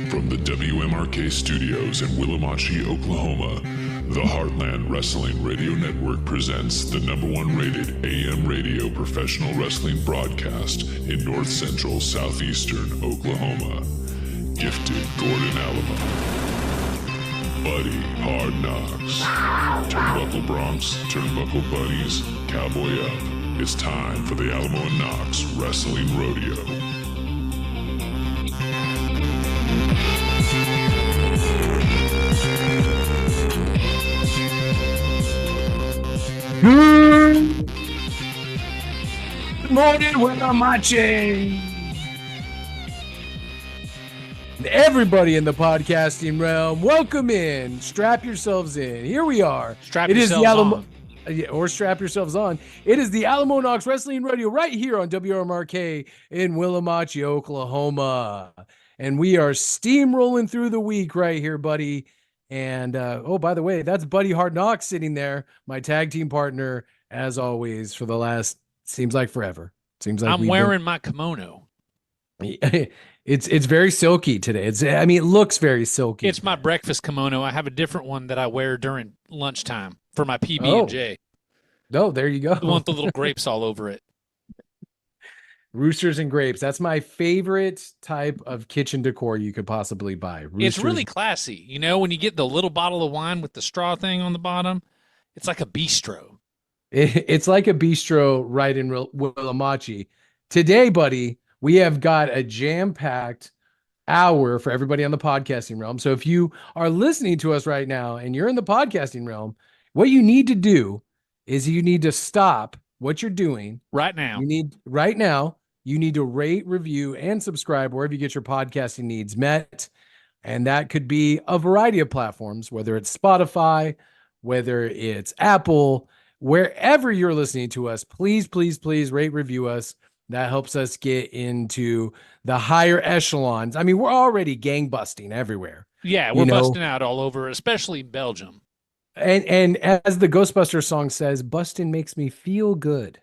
From the WMRK studios in Willamotchee, Oklahoma, the Heartland Wrestling Radio Network presents the #1 rated AM radio professional wrestling broadcast in north central southeastern Oklahoma. Gifted Gordon Alamo, Buddy Hard Knocks, Turnbuckle Bronx, Turnbuckle Buddies, Cowboy Up. It's time for the Alamo and Knox Wrestling Rodeo. Good morning, Willamotchee. Everybody in the podcasting realm, welcome in. Strap yourselves in. Here we are. Strap yourselves on. Or strap yourselves on. It is the Alamo Knox Wrestling Radio right here on WMRK in Willamotchee, Oklahoma. And we are steamrolling through the week right here, buddy. And, oh, by the way, that's Buddy Hard Knocks sitting there, my tag team partner, as always, for the last, seems like forever. Seems like I'm wearing my kimono. It's very silky today. It looks very silky. It's my breakfast kimono. I have a different one that I wear during lunchtime for my PB&J. Oh, there you go. The one with the little grapes all over it. Roosters and grapes. That's my favorite type of kitchen decor you could possibly buy. It's really classy. You know, when you get the little bottle of wine with the straw thing on the bottom, it's like a bistro. It's like a bistro right in Willamotchee. Today, buddy, we have got a jam-packed hour for everybody on the podcasting realm. So if you are listening to us right now and you're in the podcasting realm, what you need to do is you need to stop what you're doing right now. You need to rate, review, and subscribe wherever you get your podcasting needs met. And that could be a variety of platforms, whether it's Spotify, whether it's Apple, wherever you're listening to us. Please, please, please rate, review us. That helps us get into the higher echelons. I mean, we're already gangbusting everywhere. Yeah, we're busting out all over, especially Belgium. And as the Ghostbusters song says, busting makes me feel good.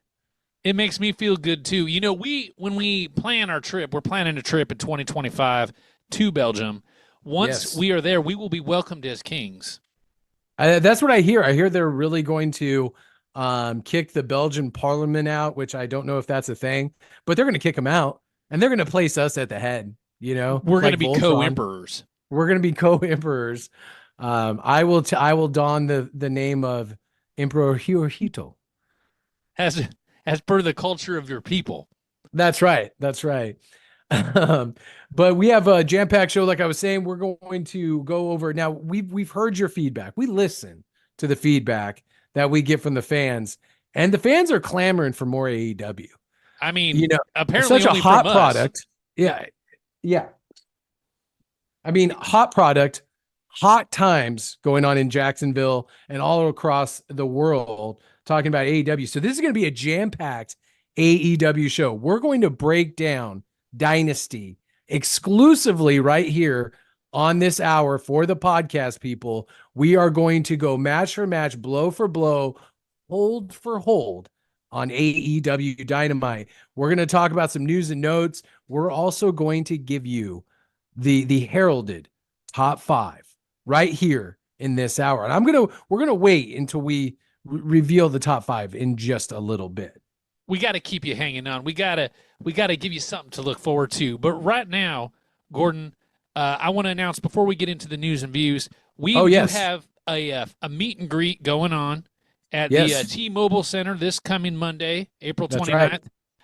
It makes me feel good too. You know, when we plan our trip, we're planning a trip in 2025 to Belgium. Once we are there, we will be welcomed as kings. That's what I hear. I hear they're really going to kick the Belgian parliament out, which I don't know if that's a thing, but they're going to kick them out and they're going to place us at the head. You know, we're going to be co-emperors. We're going to be co-emperors. I will don the name of Emperor Hirohito. As per the culture of your people. That's right. But we have a jam-packed show. Like I was saying, we're going to go over now. We've heard your feedback. We listen to the feedback that we get from the fans, and the fans are clamoring for more AEW. I mean, apparently it's such only a hot from product. Us. Yeah. I mean, hot product. Hot times going on in Jacksonville and all across the world talking about AEW. So this is going to be a jam-packed AEW show. We're going to break down Dynasty exclusively right here on this hour for the podcast people. We are going to go match for match, blow for blow, hold for hold on AEW Dynamite. We're going to talk about some news and notes. We're also going to give you the heralded top 5 right here in this hour. And we're going to wait until we reveal the top 5 in just a little bit. We got to keep you hanging on. We got to give you something to look forward to. But right now, Gordon, I want to announce before we get into the news and views, we do have a meet and greet going on at the T-Mobile Center this coming Monday, April 29th. Right.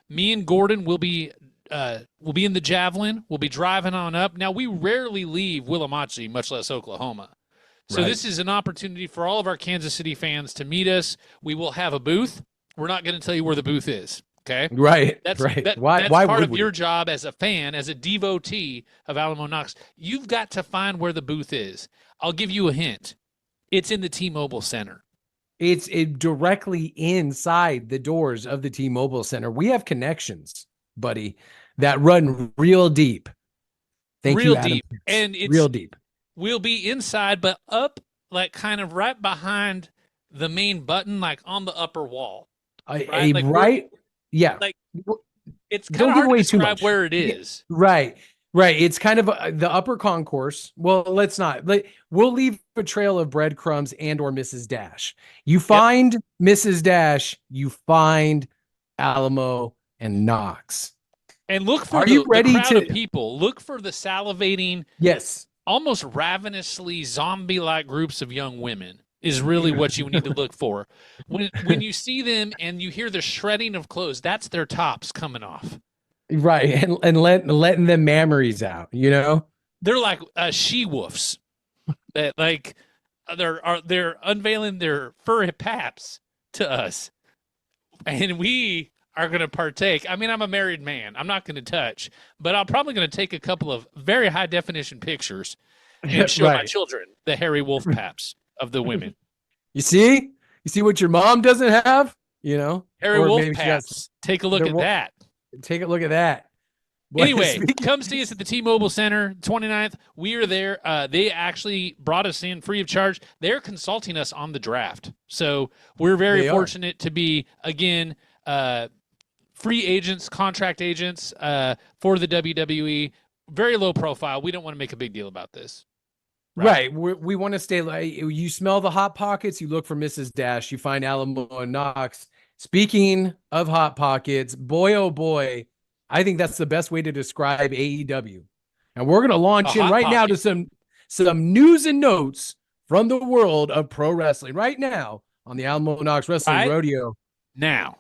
Me and Gordon will be in the Javelin. We'll be driving on up. Now, we rarely leave Willamotchee, much less Oklahoma. So This is an opportunity for all of our Kansas City fans to meet us. We will have a booth. We're not going to tell you where the booth is, okay? Right, that's Why part of your job as a fan, as a devotee of Alamo Knox. You've got to find where the booth is. I'll give you a hint. It's in the T-Mobile Center. It's directly inside the doors of the T-Mobile Center. We have connections, buddy, that run real deep. Thank you, Adam. Deep. And it's real deep. We'll be inside, but up, like kind of right behind the main button, like on the upper wall. Right? Yeah. Like it's kind of hard to describe where it is. Right. Right. It's kind of the upper concourse. Well, let's not. We'll leave a trail of breadcrumbs and or Mrs. Dash. You find Mrs. Dash, you find Alamo and Knox. And look for Are you ready the crowd to of people. Look for the salivating, yes, almost ravenously zombie-like groups of young women is really what you need to look for. When you see them and you hear the shredding of clothes, that's their tops coming off. right, and letting them mammaries out, you know? They're like she-wolves. That like they're unveiling their fur paps to us. And we are going to partake. I mean, I'm a married man. I'm not going to touch, but I'm probably going to take a couple of very high definition pictures and show my children the hairy wolf paps of the women. You see what your mom doesn't have, you know? Hairy wolf paps. Take a look at that. Take a look at that. Boy, anyway, come see us at the T-Mobile Center, 29th. We are there. They actually brought us in free of charge. They're consulting us on the draft. So we're very fortunate to be, again, free agents, contract agents for the WWE. Very low profile. We don't want to make a big deal about this. Right. We want to stay like you smell the hot pockets. You look for Mrs. Dash. You find Alamo and Knox. Speaking of hot pockets, boy, oh boy, I think that's the best way to describe AEW. And we're going to launch in right now to some news and notes from the world of pro wrestling right now on the Alamo Knox Wrestling Rodeo. Now.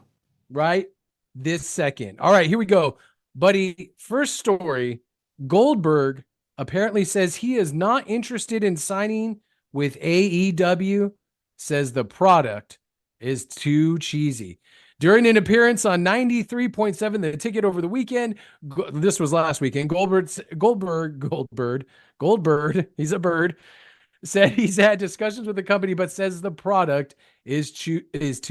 Right this second. All right, here we go. Buddy, first story, Goldberg apparently says he is not interested in signing with AEW, says the product is too cheesy. During an appearance on 93.7 The Ticket over the weekend, this was last weekend, Goldberg, he's a bird, said he's had discussions with the company, but says the product is too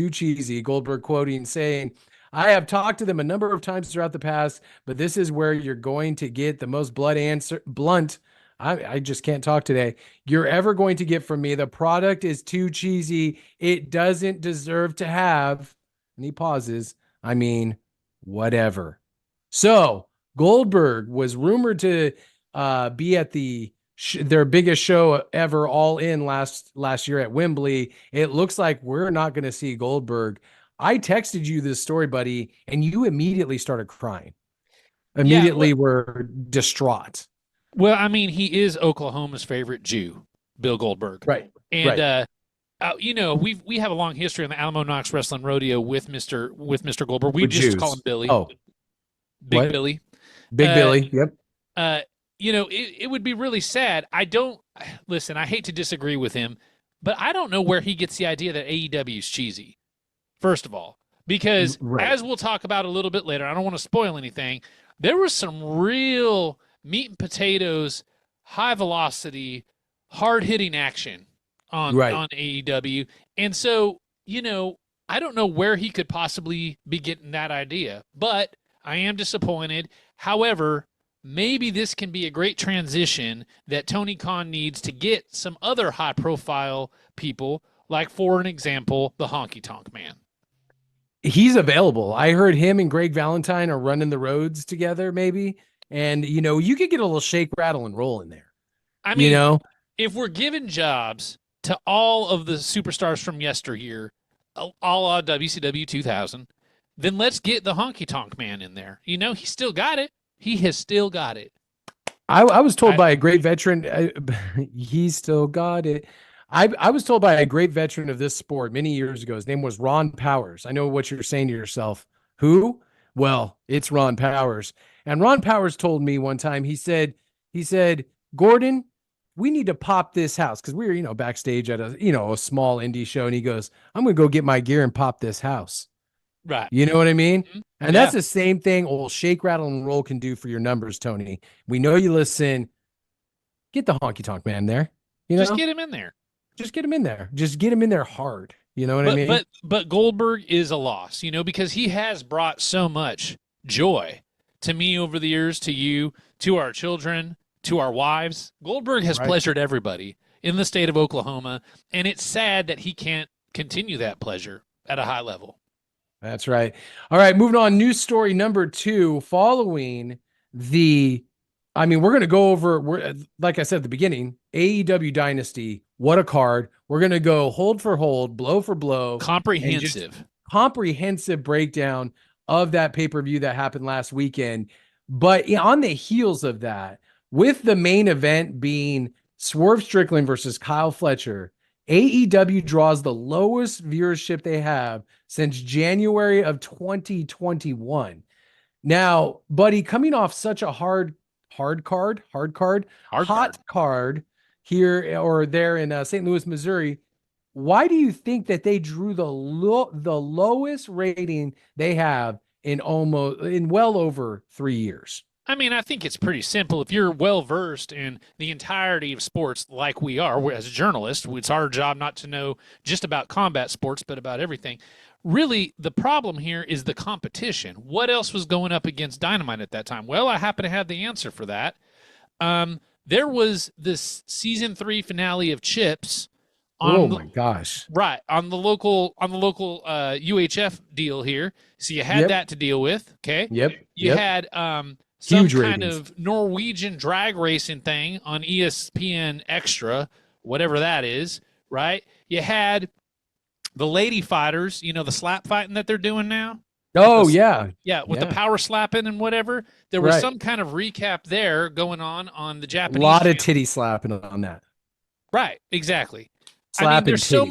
cheesy. Goldberg quoting saying, I have talked to them a number of times throughout the past, but this is where you're going to get the most blunt. I just can't talk today. You're ever going to get from me. The product is too cheesy. It doesn't deserve to have. And he pauses. I mean, whatever. So Goldberg was rumored to be at their biggest show ever, All In, last year at Wembley. It looks like we're not going to see Goldberg. I texted you this story, buddy, and you immediately started crying. Immediately were distraught. Well, I mean, he is Oklahoma's favorite Jew, Bill Goldberg. Right. And, you know, we have a long history on the Alamo Knox Wrestling Rodeo with Mr. Goldberg. We just call him Billy. Oh. Big Billy. Big Billy, yep. You know, it would be really sad. I hate to disagree with him, but I don't know where he gets the idea that AEW is cheesy. First of all, because as we'll talk about a little bit later, I don't want to spoil anything. There was some real meat and potatoes, high velocity, hard hitting action on AEW. And so, you know, I don't know where he could possibly be getting that idea, but I am disappointed. However, maybe this can be a great transition that Tony Khan needs to get some other high profile people, like, for an example, the Honky Tonk Man. He's available. I heard him and Greg Valentine are running the roads together, maybe. And, you know, you could get a little shake, rattle, and roll in there. I mean, you know, if we're giving jobs to all of the superstars from yesteryear, a la WCW 2000, then let's get the Honky Tonk Man in there. You know, he still got it. He has still got it. I was told by a great veteran, he's still got it. I was told by a great veteran of this sport many years ago. His name was Ron Powers. I know what you're saying to yourself. Who? Well, it's Ron Powers. And Ron Powers told me one time, he said, Gordon, we need to pop this house. Cause we were, you know, backstage at a small indie show. And he goes, I'm going to go get my gear and pop this house. Right. You know what I mean? Mm-hmm. And that's the same thing old shake, rattle, and roll can do for your numbers, Tony. We know you listen. Get the Honky Tonk Man there. You know? Just get him in there. Just get him in there. Just get him in there hard. You know what I mean? But Goldberg is a loss, you know, because he has brought so much joy to me over the years, to you, to our children, to our wives. Goldberg has pleasured everybody in the state of Oklahoma, and it's sad that he can't continue that pleasure at a high level. That's right. All right, moving on. News story number 2, following the I mean, we're going to go over, like I said at the beginning, AEW Dynasty. What a card. We're going to go hold for hold, blow for blow. Comprehensive. Comprehensive breakdown of that pay-per-view that happened last weekend. But on the heels of that, with the main event being Swerve Strickland versus Kyle Fletcher, AEW draws the lowest viewership they have since January of 2021. Now, buddy, coming off such a hot card here or there in St. Louis, Missouri, why do you think that they drew the lowest rating they have in well over 3 years? I mean, I think it's pretty simple. If you're well versed in the entirety of sports, like we are as journalists, it's our job not to know just about combat sports, but about everything. Really, the problem here is the competition. What else was going up against Dynamite at that time? Well, I happen to have the answer for that. There was this season 3 finale of Chips. My gosh! Right, on the local UHF deal here. So you had that to deal with. Okay. Yep. You had some kind of Norwegian drag racing thing on ESPN Extra, whatever that is. Right. You had the lady fighters. You know, the slap fighting that they're doing now. Oh, the power slapping and whatever. There was some kind of recap there going on the Japanese. A lot of titty slapping on that. Right. Exactly. There's so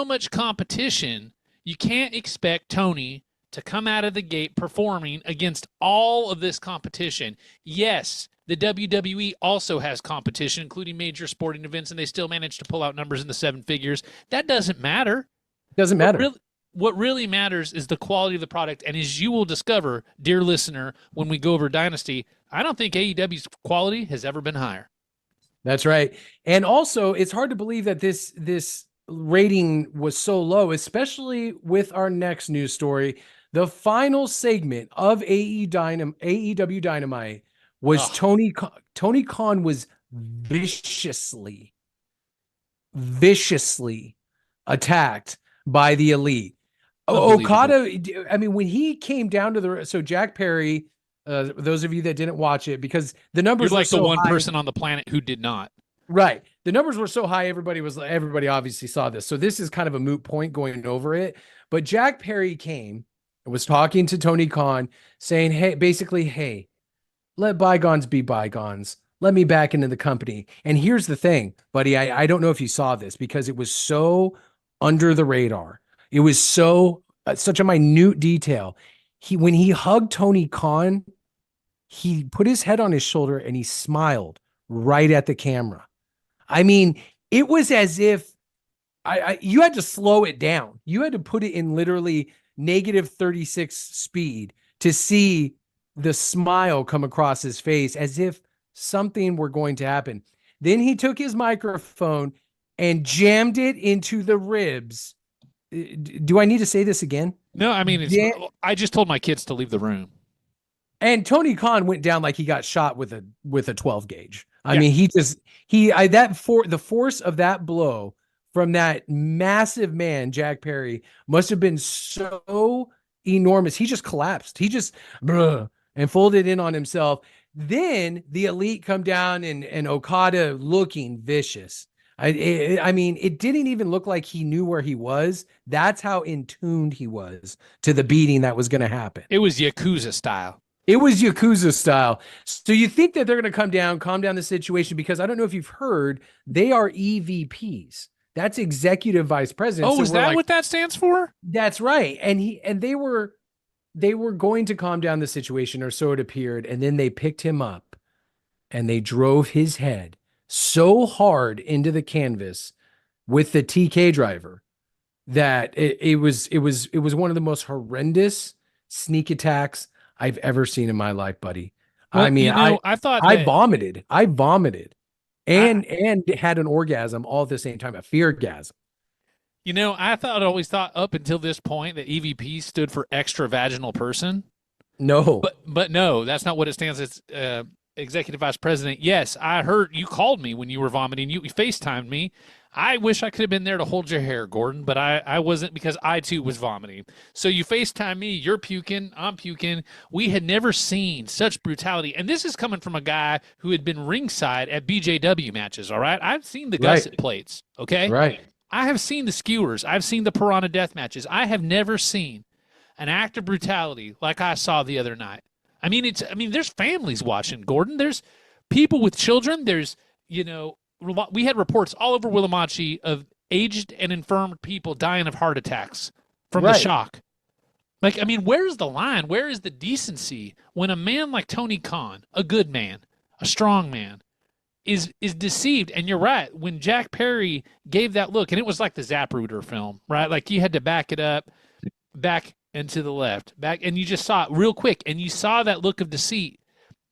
much competition. You can't expect Tony to come out of the gate performing against all of this competition. Yes, the WWE also has competition, including major sporting events, and they still manage to pull out numbers in the 7 figures. That doesn't matter. Doesn't matter. What really matters is the quality of the product. And as you will discover, dear listener, when we go over Dynasty, I don't think AEW's quality has ever been higher. That's right. And also, it's hard to believe that this rating was so low, especially with our next news story. The final segment of AEW Dynamite was Tony Khan was viciously attacked by the Elite. Okada, I mean, when he came down to so Jack Perry, those of you that didn't watch it, because the numbers You're were like so the one high, person on the planet who did not. Right. The numbers were so high, everybody obviously saw this. So this is kind of a moot point going over it. But Jack Perry came and was talking to Tony Khan, saying, hey, let bygones be bygones. Let me back into the company. And here's the thing, buddy, I don't know if you saw this because it was so under the radar. It was such a minute detail. When he hugged Tony Khan, he put his head on his shoulder and he smiled right at the camera. I mean, it was as if you had to slow it down. You had to put it in literally -36 speed to see the smile come across his face as if something were going to happen. Then he took his microphone and jammed it into the ribs. Do I need to say this again? No, I mean, I just told my kids to leave the room. And Tony Khan went down like he got shot with a 12 gauge. I mean, the force of that blow from that massive man, Jack Perry, must have been so enormous. He just collapsed. He just and folded in on himself. Then the Elite come down and Okada looking vicious. I mean, it didn't even look like he knew where he was. That's how in tuned he was to the beating that was going to happen. It was Yakuza style. It was Yakuza style. So you think that they're going to calm down the situation, because I don't know if you've heard, they are EVPs. That's executive vice president. Oh, so is that what that stands for? That's right. And they were going to calm down the situation, or so it appeared. And then they picked him up and they drove his head so hard into the canvas with the TK driver that it was one of the most horrendous sneak attacks I've ever seen in my life, buddy. Well, I mean, I vomited and had an orgasm all at the same time, a feargasm. You know, I always thought up until this point that EVP stood for extra vaginal person. No, but no, that's not what it stands as. Executive vice president. Yes, I heard you called me when you were vomiting. You FaceTimed me. I wish I could have been there to hold your hair, Gordon, but I wasn't because I too was vomiting. So you FaceTime me, you're puking, I'm puking. We had never seen such brutality. And this is coming from a guy who had been ringside at BJW matches, all right? I've seen the gusset plates, okay? Right. I have seen the skewers. I've seen the piranha death matches. I have never seen an act of brutality like I saw the other night. I mean, there's families watching, Gordon. There's people with children. There's, we had reports all over Willamotchee of aged and infirm people dying of heart attacks from the shock. Like, I mean, where's the line? Where is the decency when a man like Tony Khan, a good man, a strong man, is deceived? And you're right. When Jack Perry gave that look, and it was like the Zapruder film, right? Like you had to back it up, back and to the left, back, and you just saw it real quick, and you saw that look of deceit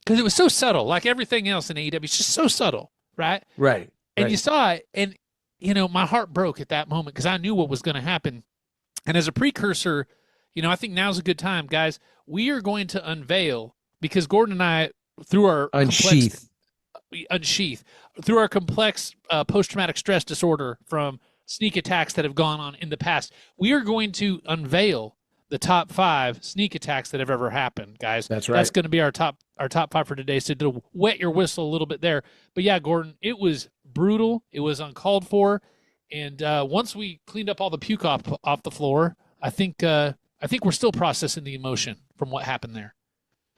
because it was so subtle. Like everything else in AEW, it's just so subtle, right? Right. And you saw it, and my heart broke at that moment because I knew what was going to happen. And as a precursor, I think now's a good time, guys. We are going to unveil, because Gordon and I, through our unsheath through our complex post-traumatic stress disorder from sneak attacks that have gone on in the past, we are going to unveil the top 5 sneak attacks that have ever happened, guys. That's right. That's going to be our top 5 for today. So to wet your whistle a little bit there. But yeah, Gordon, it was brutal. It was uncalled for. And once we cleaned up all the puke off the floor, I think we're still processing the emotion from what happened there.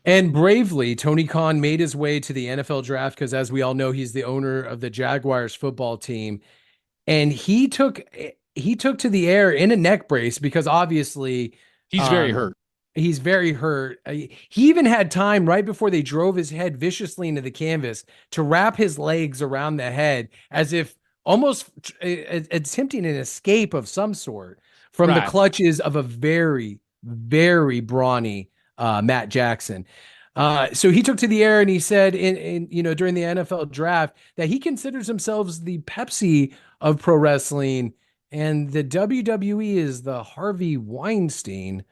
And bravely, Tony Khan made his way to the NFL draft because, as we all know, he's the owner of the Jaguars football team. And he took to the air in a neck brace because obviously he's very hurt. He's very hurt. He even had time right before they drove his head viciously into the canvas to wrap his legs around the head as if almost attempting an escape of some sort from the clutches of a very, very brawny Matt Jackson. So he took to the air and he said during the NFL draft that he considers himself the Pepsi of pro wrestling, and the WWE is the Harvey Weinstein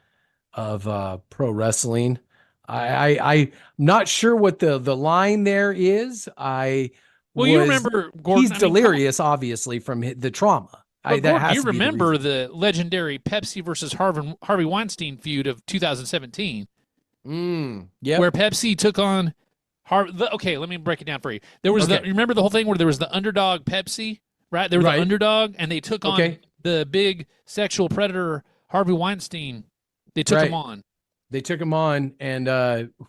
of pro wrestling. I'm not sure what the line there is. You remember Gordon, he's delirious, obviously, from the trauma. Gordon, you remember the legendary Pepsi versus Harvey Weinstein feud of 2017? Yeah, where Pepsi took on Harvey. Okay, let me break it down for you. There was you remember the whole thing where there was the underdog Pepsi, right? There was the underdog, and they took on the big sexual predator Harvey Weinstein. They took him on. They took him on, and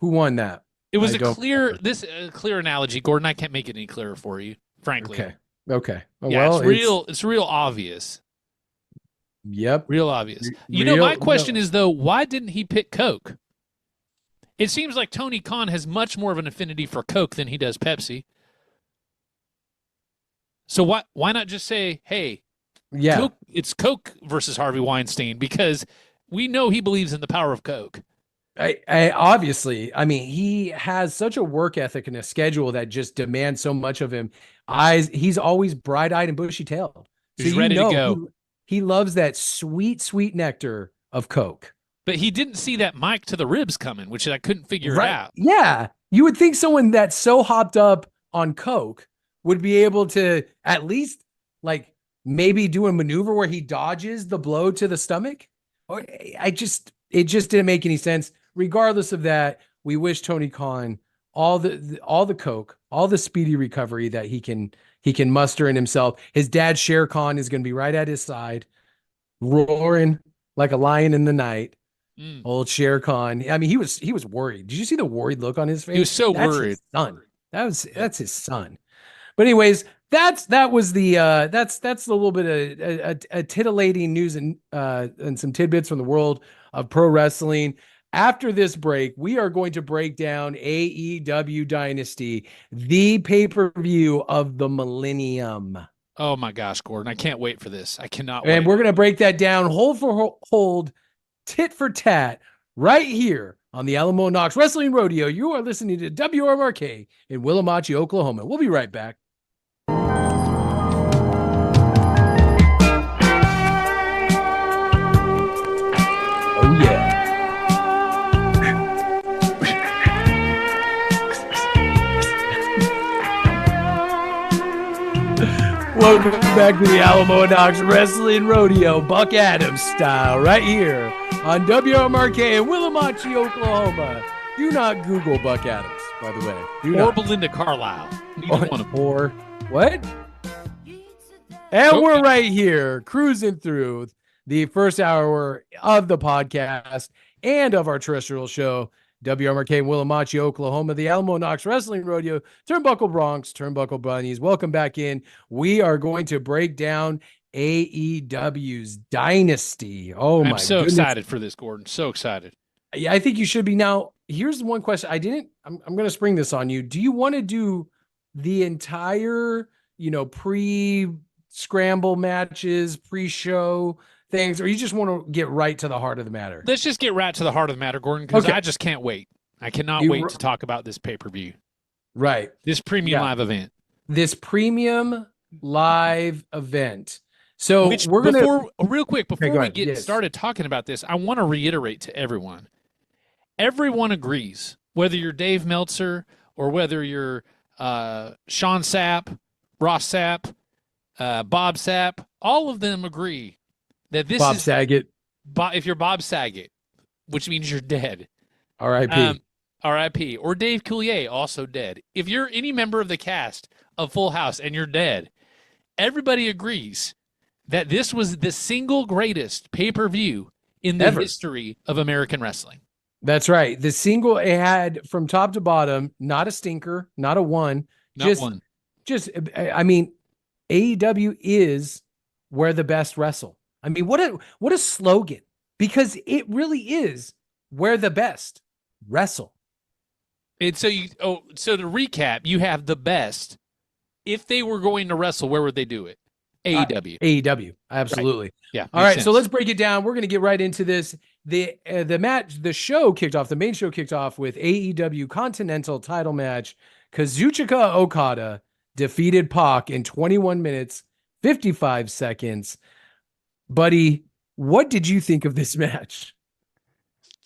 who won that? It was a clear analogy, Gordon. I can't make it any clearer for you, frankly. Okay. Yeah, it's real obvious. Yep. Real obvious. My question is, though, why didn't he pick Coke? It seems like Tony Khan has much more of an affinity for Coke than he does Pepsi. So why not just say, hey, Coke, it's Coke versus Harvey Weinstein, because we know he believes in the power of Coke. Obviously, he has such a work ethic and a schedule that just demands so much of him. He's always bright-eyed and bushy-tailed. He's ready to go. He loves that sweet, sweet nectar of Coke. But he didn't see that mic to the ribs coming, which I couldn't figure out. Yeah. You would think someone that's so hopped up on Coke would be able to at least maybe do a maneuver where he dodges the blow to the stomach. It just didn't make any sense. Regardless of that, we wish Tony Khan all the Coke, all the speedy recovery that he can muster in himself. His dad, Shere Khan, is going to be right at his side, roaring like a lion in the night. Old Shere Khan. He was worried. Did you see the worried look on his face? He was so worried. His son. That's his son. But anyways, that's a little bit of a titillating news and some tidbits from the world of pro wrestling. After this break, we are going to break down AEW Dynasty, the pay-per-view of the millennium. Oh my gosh, Gordon. I can't wait for this. I cannot wait. And we're going to break that down hold for hold, tit for tat, right here on the Alamo Knox Wrestling Rodeo. You are listening to WRMRK in Willamotchee, Oklahoma. We'll be right back. Oh, yeah. Welcome back to the Willamotchee Wrestling Rodeo, Buck Adams style, right here on WMRK in Willamotchee, Oklahoma. Do not Google Buck Adams, by the way. Or Belinda Carlisle. Neither one of them. Or what? And we're right here, cruising through the first hour of the podcast and of our terrestrial show, WMRK in Willamotchee, Oklahoma, the Willamotchee Wrestling Rodeo, Turnbuckle Bronx, Turnbuckle Bunnies. Welcome back in. We are going to break down AEW's Dynasty. Oh, I'm so excited for this, Gordon. So excited. Yeah, I think you should be. Now, here's the one question. I'm going to spring this on you. Do you want to do the entire, pre-scramble matches, pre-show things, or you just want to get right to the heart of the matter? Let's just get right to the heart of the matter, Gordon, because I just can't wait. I cannot wait to talk about this pay-per-view. Right. This premium live event. This premium live event. So we're going to... Real quick, before we get started talking about this, I want to reiterate to everyone. Everyone agrees, whether you're Dave Meltzer or whether you're Sean Sapp, Ross Sapp, Bob Sapp, all of them agree that this Bob is Saget. If you're Bob Saget, which means you're dead. R.I.P. R.I.P. Or Dave Coulier, also dead. If you're any member of the cast of Full House and you're dead, everybody agrees that this was the single greatest pay-per-view in the history of American wrestling. That's right. The single, it had from top to bottom, not a stinker, not a one. AEW is where the best wrestle. I mean, what a slogan, because it really is where the best wrestle. And so so to recap, you have the best. If they were going to wrestle, where would they do it? AEW. AEW. Absolutely. Right. Yeah. All right. Sense. So let's break it down. We're going to get right into this. The show kicked off, the main show kicked off with AEW Continental title match. Kazuchika Okada defeated Pac in 21 minutes, 55 seconds. Buddy, what did you think of this match?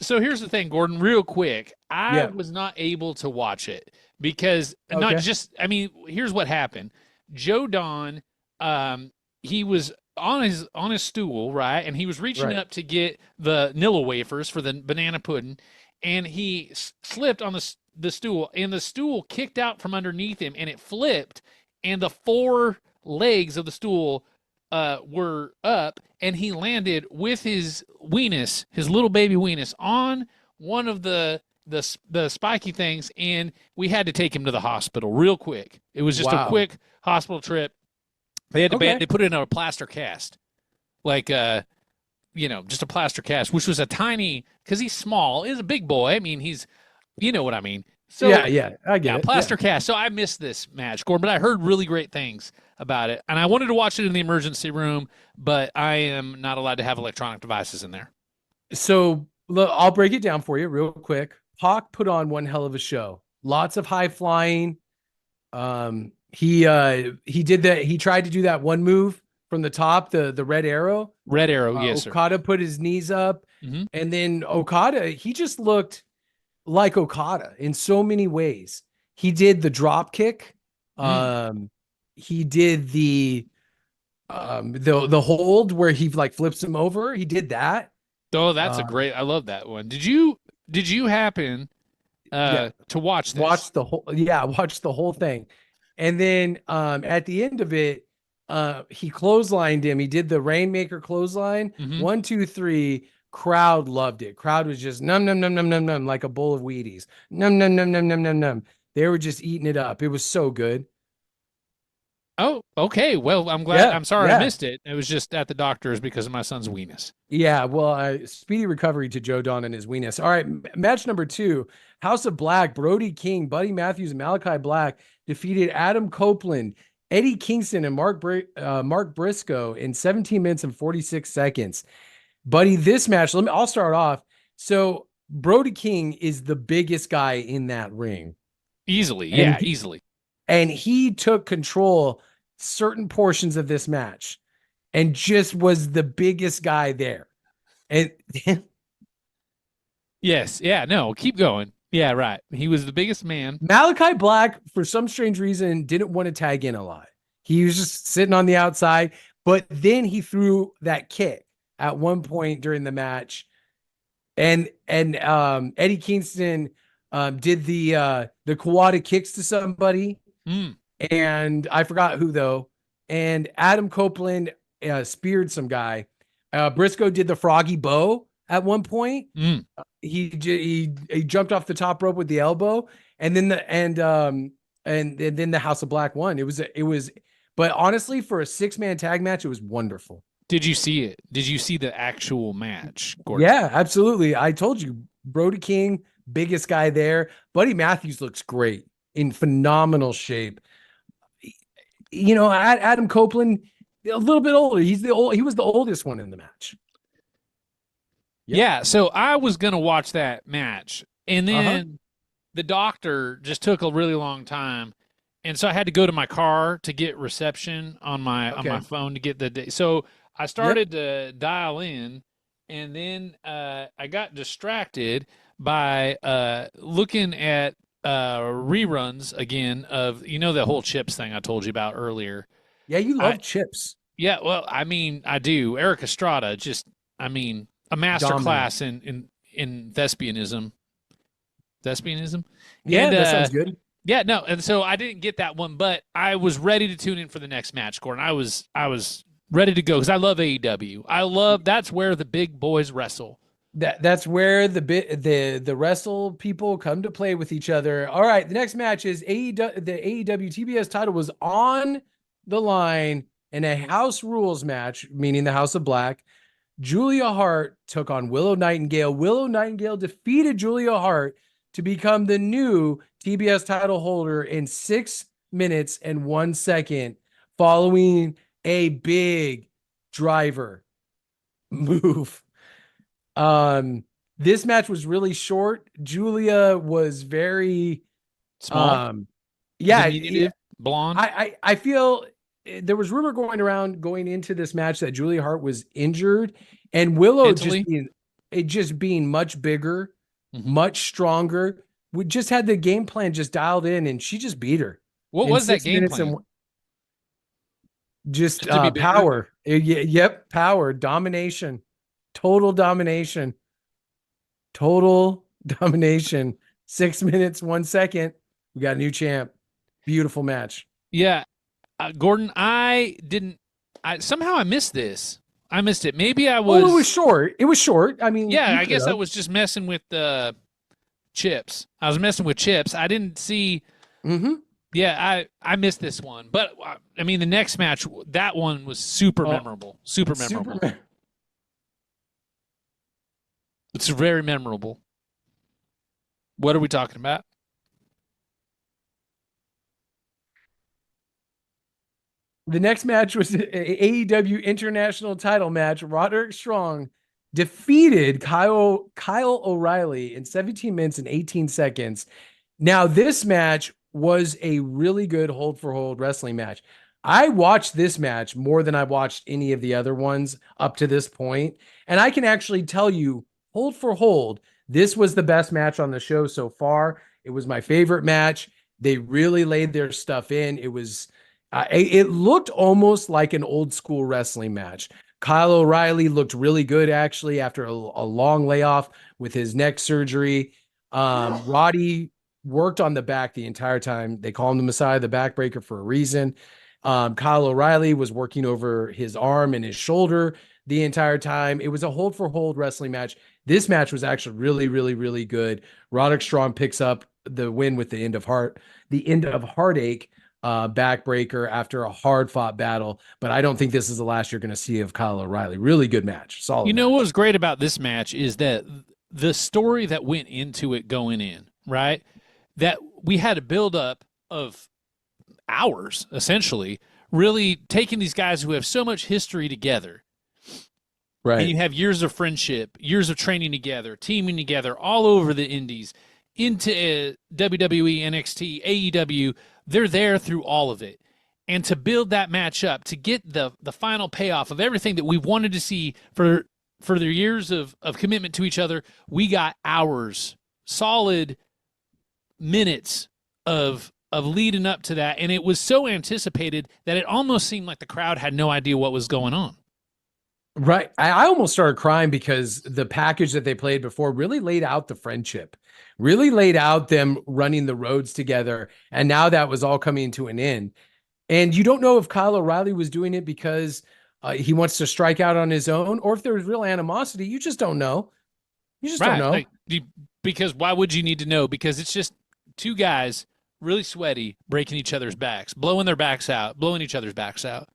So here's the thing, Gordon, real quick. I was not able to watch it because here's what happened. Joe Don, he was on his stool, right? And he was reaching up to get the Nilla wafers for the banana pudding, and he slipped on the stool, and the stool kicked out from underneath him, and it flipped, and the four legs of the stool were up, and he landed with his weenus, his little baby weenus, on one of the spiky things, and we had to take him to the hospital real quick. It was just a quick hospital trip. They had to they put it in a plaster cast, like just a plaster cast, which was a tiny, because he's small. He's a big boy. I mean, he's, you know what I mean. So I get it. Plaster cast. So I missed this match, Gordon, but I heard really great things about it, and I wanted to watch it in the emergency room, but I am not allowed to have electronic devices in there. So look, I'll break it down for you real quick. Pac put on one hell of a show. Lots of high flying. He did that. He tried to do that one move from the top, the red arrow. Red arrow, yes. Okada put his knees up, and then Okada, he just looked like Okada in so many ways. He did the drop kick. He did the hold where he like flips him over. He did that. Oh, that's I love that one. Did you happen to watch this? Watch the whole thing. And then at the end of it, he clotheslined him. He did the Rainmaker clothesline. 1, 2, 3. Crowd loved it. Crowd was just num num num num num num like a bowl of Wheaties. Num num num num num num num. They were just eating it up. It was so good. Oh, okay. Well, I'm glad. I'm sorry I missed it. It was just at the doctor's because of my son's weenus. Yeah. Well, speedy recovery to Joe Don and his weenus. All right. Match number 2, House of Black, Brody King, Buddy Matthews, and Malachi Black defeated Adam Copeland, Eddie Kingston, and Mark Briscoe in 17 minutes and 46 seconds. Buddy, this match, I'll start off. So Brody King is the biggest guy in that ring. Easily. Easily. And he took control certain portions of this match and just was the biggest guy there. And yes. Yeah, no, keep going. Yeah, right. He was the biggest man. Malachi Black, for some strange reason, didn't want to tag in a lot. He was just sitting on the outside, but then he threw that kick at one point during the match. And Eddie Kingston did the Kawada kicks to somebody. And I forgot who though. And Adam Copeland speared some guy. Briscoe did the froggy bow at one point. He jumped off the top rope with the elbow, and then then the House of Black won. It was, but honestly, for a 6-man tag match, it was wonderful. Did you see it? Did you see the actual match, Gordon? Yeah, absolutely. I told you, Brody King, biggest guy there. Buddy Matthews looks great, in phenomenal shape. You know, Adam Copeland, a little bit older. He was the oldest one in the match. Yep. Yeah, so I was gonna watch that match, and then the doctor just took a really long time, and so I had to go to my car to get reception on my phone to get the day. So I started to dial in, and then I got distracted by looking at reruns again of, you know, the whole Chips thing I told you about earlier. Yeah, you love Chips. Yeah, well, I mean, I do. Eric Estrada, just, I mean, a master class in thespianism. Thespianism? Yeah, and, that sounds good. Yeah, no, and so I didn't get that one, but I was ready to tune in for the next match, Gordon. I was ready to go because I love AEW. That's where the big boys wrestle. That's where the wrestle people come to play with each other. All right, the next match is the AEW TBS title was on the line in a house rules match, meaning the House of Black. Julia Hart took on Willow Nightingale. Willow Nightingale defeated Julia Hart to become the new TBS title holder in 6 minutes and 1 second, following a big driver move. This match was really short. Julia was very small. Blonde. I feel there was rumor going around going into this match that Julia Hart was injured, and Willow just being much bigger, much stronger. We just had the game plan just dialed in, and she just beat her. What was that game plan? Just power. Yep, power, domination, total domination. 6 minutes, 1 second. We got a new champ. Beautiful match. Yeah. Gordon, somehow I missed this. I missed it. Maybe I was. Oh, it was short. I mean, yeah, I guess I was just messing with Chips. I was messing with Chips. I didn't see. Yeah, I missed this one. But, I mean, the next match, that one was super memorable. Super memorable. It's very memorable. What are we talking about? The next match was an AEW International title match. Roderick Strong defeated Kyle O'Reilly in 17 minutes and 18 seconds. Now, this match was a really good hold-for-hold wrestling match. I watched this match more than I watched any of the other ones up to this point, and I can actually tell you, hold for hold, this was the best match on the show so far. It was my favorite match. They really laid their stuff in. It was... it looked almost like an old school wrestling match. Kyle O'Reilly looked really good, actually, after a long layoff with his neck surgery. Roddy worked on the back the entire time. They call him the Messiah, the backbreaker, for a reason. Kyle O'Reilly was working over his arm and his shoulder the entire time. It was a hold for hold wrestling match. This match was actually really, really, really good. Roderick Strong picks up the win with the end of heartache. Backbreaker after a hard fought battle, but I don't think this is the last you're going to see of Kyle O'Reilly. Really good match. Solid. You know what was great about this match is that the story that went into it going in, right? That we had a buildup of hours, essentially, really taking these guys who have so much history together. Right. And you have years of friendship, years of training together, teaming together all over the indies, into WWE, NXT, AEW. They're there through all of it. And to build that match up, to get the final payoff of everything that we've wanted to see for their years of commitment to each other, we got hours, solid minutes of of leading up to that, and it was so anticipated that it almost seemed like the crowd had no idea what was going on. Right. I almost started crying because the package that they played before really laid out the friendship, really laid out them running the roads together. And now that was all coming to an end. And you don't know if Kyle O'Reilly was doing it because he wants to strike out on his own, or if there was real animosity. You just don't know. You just don't know. Like, because why would you need to know? Because it's just two guys really sweaty, breaking each other's backs, blowing each other's backs out.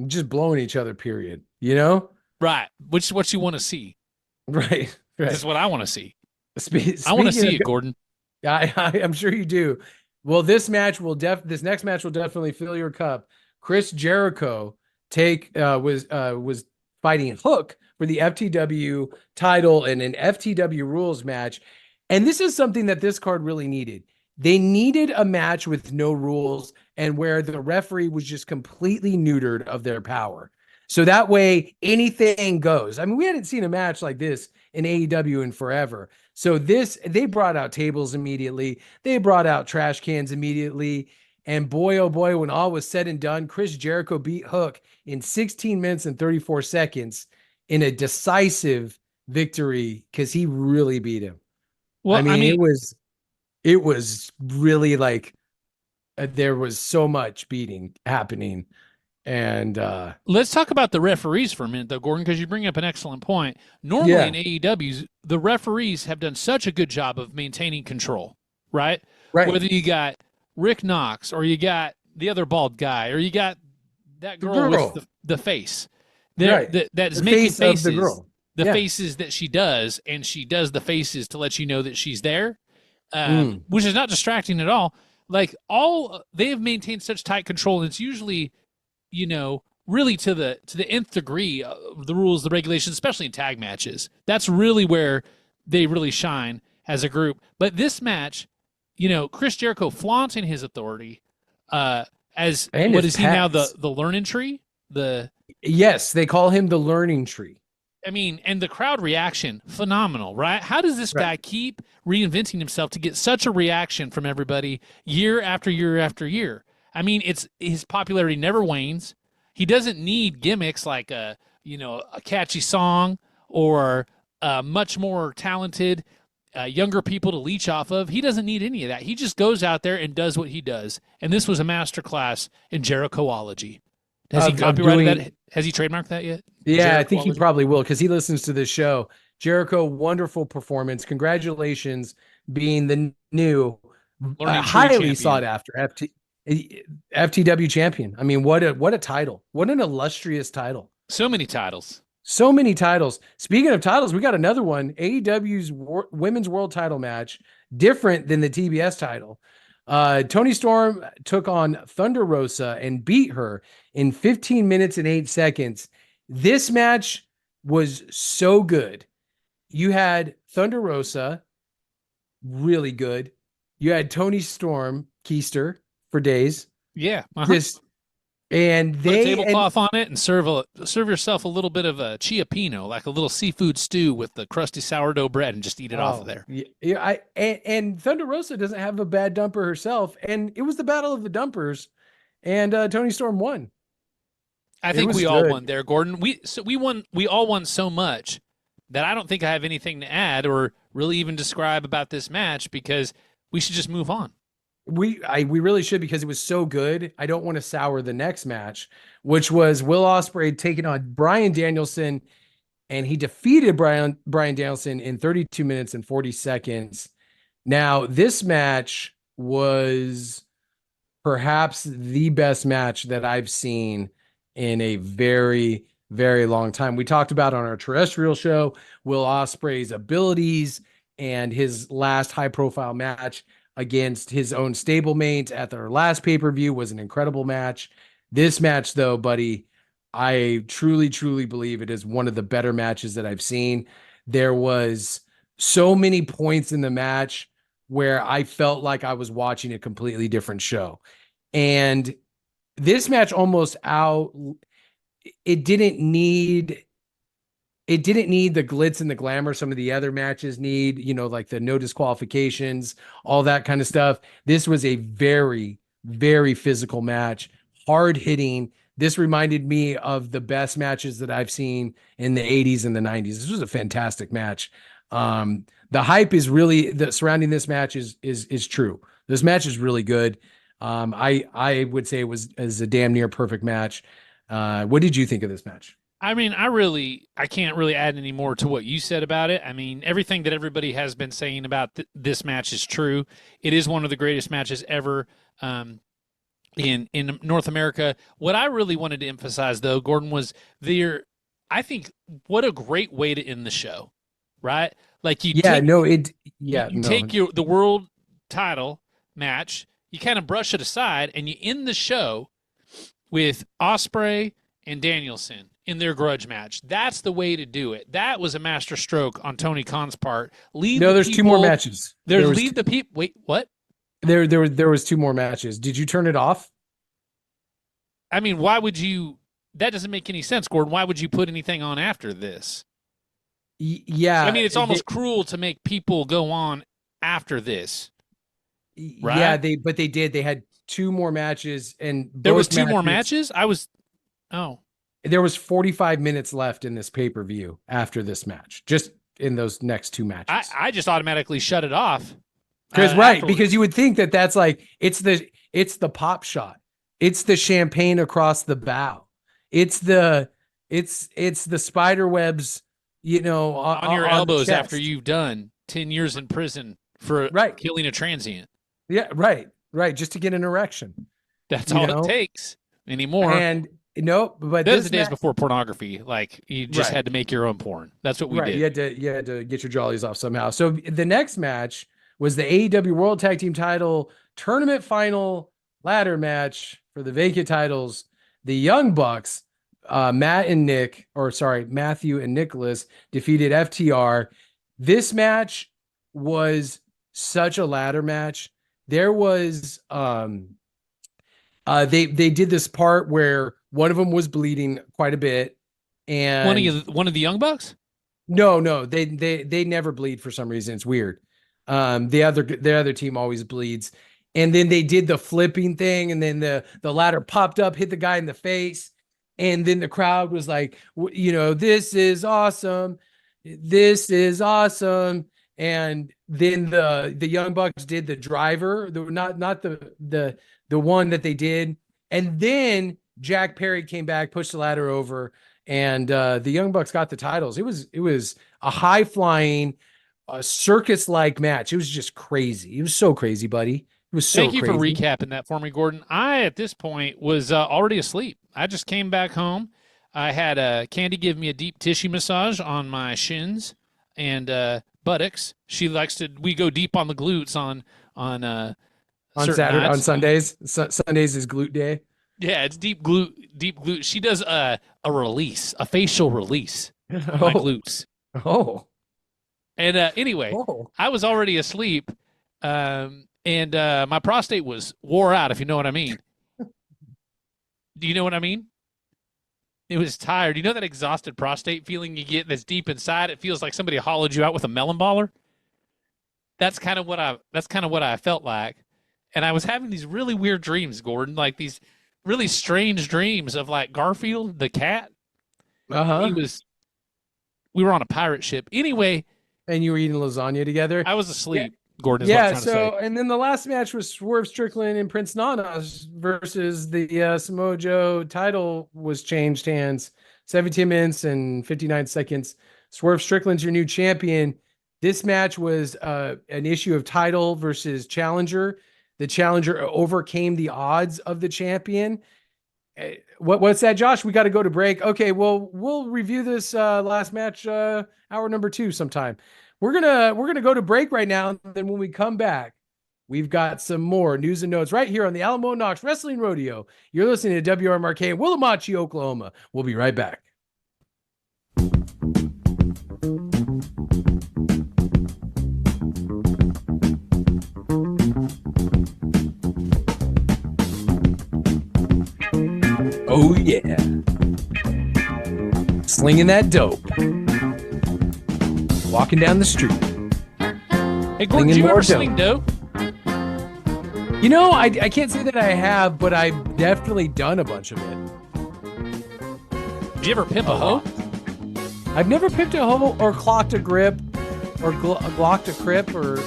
Just blowing each other, period. You know? Right. Which is what you want to see. Right. That's what I want to see. I want to see it, Gordon. I'm sure you do. Well, this next match will definitely fill your cup. Chris Jericho was fighting Hook for the FTW title in an FTW rules match. And this is something that this card really needed. They needed a match with no rules and where the referee was just completely neutered of their power. So that way anything goes. I mean, we hadn't seen a match like this in AEW in forever. So they brought out tables immediately. They brought out trash cans immediately. And boy, oh boy, when all was said and done, Chris Jericho beat Hook in 16 minutes and 34 seconds in a decisive victory because he really beat him. Well, I mean, it was really like there was so much beating happening. And let's talk about the referees for a minute, though, Gordon, because you bring up an excellent point. Normally in AEWs, the referees have done such a good job of maintaining control, right? Whether you got Rick Knox or you got the other bald guy or you got that girl. With the face. That is making faces. Of the girl. The faces that she does, and she does the faces to let you know that she's there, which is not distracting at all. Like they have maintained such tight control, and it's usually, really to the nth degree of the rules, the regulations, especially in tag matches. That's really where they really shine as a group. But this match, Chris Jericho flaunting his authority, as what is he now, the learning tree? Yes, they call him the learning tree. I mean, and the crowd reaction, phenomenal, right? How does this guy keep reinventing himself to get such a reaction from everybody year after year after year? I mean, his popularity never wanes. He doesn't need gimmicks like a catchy song or much more talented younger people to leech off of. He doesn't need any of that. He just goes out there and does what he does. And this was a masterclass in Jerichoology. Has he copyrighted that? Has he trademarked that yet? Yeah, I think he probably will because he listens to this show. Jericho, wonderful performance. Congratulations being the new, highly sought after FTW champion. I mean, what a title. What an illustrious title. So many titles. Speaking of titles, we got another one. AEW's Women's World Title match, different than the TBS title. Toni Storm took on Thunder Rosa and beat her in 15 minutes and 8 seconds. This match was so good. You had Thunder Rosa, really good. You had Toni Storm, Keister for days. Yeah. And put a tablecloth on it and serve yourself a little bit of a chiapino, like a little seafood stew with the crusty sourdough bread, and just eat it off of there. Yeah, and Thunder Rosa doesn't have a bad dumper herself, and it was the battle of the dumpers, and Toni Storm won. I think we all won there, Gordon. We all won so much that I don't think I have anything to add or really even describe about this match because we should just move on. We really should because it was so good. I don't want to sour the next match, which was Will Ospreay taking on Bryan Danielson, and he defeated Bryan Danielson in 32 minutes and 40 seconds. Now, this match was perhaps the best match that I've seen in a very, very long time. We talked about on our terrestrial show Will Ospreay's abilities and his last high-profile match against his own stablemate at their last pay-per-view was an incredible match. This match, though, buddy, I truly, truly believe it is one of the better matches that I've seen. There was so many points in the match where I felt like I was watching a completely different show. And this match it didn't need it didn't need the glitz and the glamour some of the other matches need, like the no disqualifications, all that kind of stuff. This was a very, very physical match, hard hitting. This reminded me of the best matches that I've seen in the 80s and the 90s. This was a fantastic match. The hype is really surrounding this match is true. This match is really good. I would say it was a damn near perfect match. What did you think of this match? I mean, I can't really add any more to what you said about it. I mean, everything that everybody has been saying about this match is true. It is one of the greatest matches ever in North America. What I really wanted to emphasize, though, Gordon, was I think what a great way to end the show, right? Like take the world title match, you kind of brush it aside, and you end the show with Ospreay and Danielson in their grudge match. That's the way to do it. That was a master stroke on Tony Khan's part. There's two more matches. Wait, what? There was two more matches. Did you turn it off? I mean, why would you? That doesn't make any sense, Gordon. Why would you put anything on after this? Yeah. I mean, it's almost cruel to make people go on after this. Right? Yeah, they did. They had two more matches, and there was two more matches. There was 45 minutes left in this pay-per-view after this match, just in those next two matches. I just automatically shut it off. Because you would think that's like, it's the pop shot. It's the champagne across the bow. It's the spider webs, on your elbows after you've done 10 years in prison for killing a transient. Yeah, right. Just to get an erection. That's all it takes anymore. And but those are the days before pornography. Like you just had to make your own porn. That's what we did. You had to get your jollies off somehow. So the next match was the AEW World Tag Team Title Tournament Final ladder match for the vacant titles. The Young Bucks, Matthew and Nicholas defeated FTR. This match was such a ladder match. There was they did this part where one of them was bleeding quite a bit, and one of the Young Bucks. No, they never bleed for some reason. It's weird. The other team always bleeds, and then they did the flipping thing, and then the ladder popped up, hit the guy in the face, and then the crowd was like, this is awesome, and then the Young Bucks did the driver, not the one that they did, and then Jack Perry came back, pushed the ladder over, and the Young Bucks got the titles. It was a high flying, circus-like match. It was just crazy. It was so crazy, buddy. It was so crazy. Thank you for recapping that for me, Gordon. I, at this point, was already asleep. I just came back home. I had Candy give me a deep tissue massage on my shins and buttocks. We go deep on the glutes on Saturday, nights. on Sundays. Sundays is glute day. Yeah, it's deep glute. She does a facial release on my glutes. Oh. And anyway, I was already asleep, and my prostate was wore out, if you know what I mean. Do you know what I mean? It was tired. You know that exhausted prostate feeling you get that's deep inside? It feels like somebody hollowed you out with a melon baller. That's kind of what I felt like. And I was having these really weird dreams, Gordon, like these really strange dreams of like Garfield, the cat. Uh-huh. We were on a pirate ship. Anyway. And you were eating lasagna together. I was asleep, Gordon. And then the last match was Swerve Strickland and Prince Nana versus the Samoa Joe title was changed hands. 17 minutes and 59 seconds. Swerve Strickland's your new champion. This match was an issue of title versus challenger. The challenger overcame the odds of the champion. What's that, Josh? We got to go to break. Okay, well, we'll review this last match, hour number 2 sometime. We're gonna go to break right now. And then when we come back, we've got some more news and notes right here on the Alamo Knox Wrestling Rodeo. You're listening to WRMRK in Willamotchee, Oklahoma. We'll be right back. Oh yeah, slinging that dope. walking down the street. Hey, Gordon, did you ever sling dough? You know, I can't say that I have, but I've definitely done a bunch of it. Did you ever pimp a hoe? I've never pimped a hoe or clocked a grip or glocked a crip or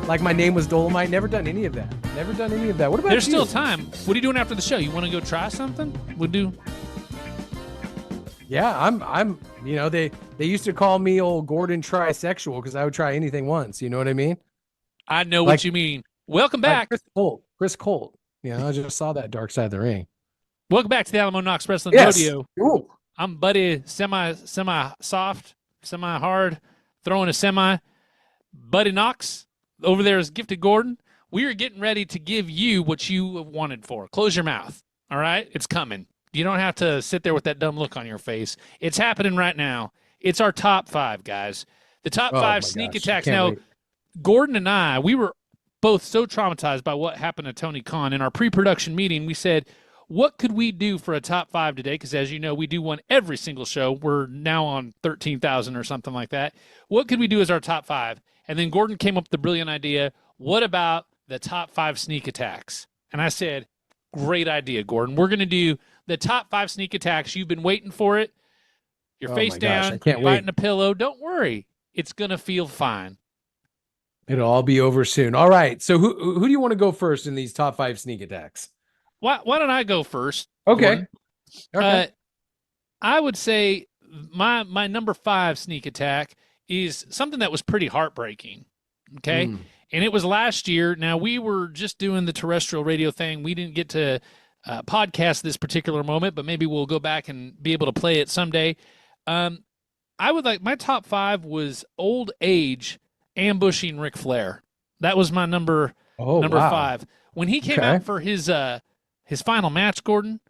like my name was Dolomite. Never done any of that. Never done any of that. What about There's you? still time. What are you doing after the show? You want to go try something? We'll do. Yeah, I'm. You know, they used to call me old Gordon trisexual because I would try anything once. You know what I mean? I know what you mean. Welcome back, Chris Colt. You know, I just saw that Dark Side of the Ring. Welcome back to the Alamo Knox Wrestling Rodeo. Ooh. I'm Buddy, semi soft, semi hard, throwing a semi. Buddy Knox over there is Gifted Gordon. We are getting ready to give you what you have wanted for. Close your mouth. All right, it's coming. You don't have to sit there with that dumb look on your face. It's happening right now. It's our top 5, guys. The top 5 sneak attacks. Now, wait. Gordon and I, we were both so traumatized by what happened to Tony Khan. In our pre-production meeting, we said, what could we do for a top 5 today? Because as you know, we do one every single show. We're now on 13,000 or something like that. What could we do as our top 5? And then Gordon came up with the brilliant idea, what about the top 5 sneak attacks? And I said, great idea, Gordon. We're going to do the top 5 sneak attacks. You've been waiting for it. You're face down, biting a pillow. Don't worry. It's going to feel fine. It'll all be over soon. All right. So who do you want to go first in these top 5 sneak attacks? Why don't I go first? Okay. I would say my number 5 sneak attack is something that was pretty heartbreaking. Okay. And it was last year. Now, we were just doing the terrestrial radio thing. We didn't get to podcast this particular moment, but maybe we'll go back and be able to play it someday. I would like my top 5 was old age ambushing Ric Flair. That was my number 5. When he came out for his final match, Gordon,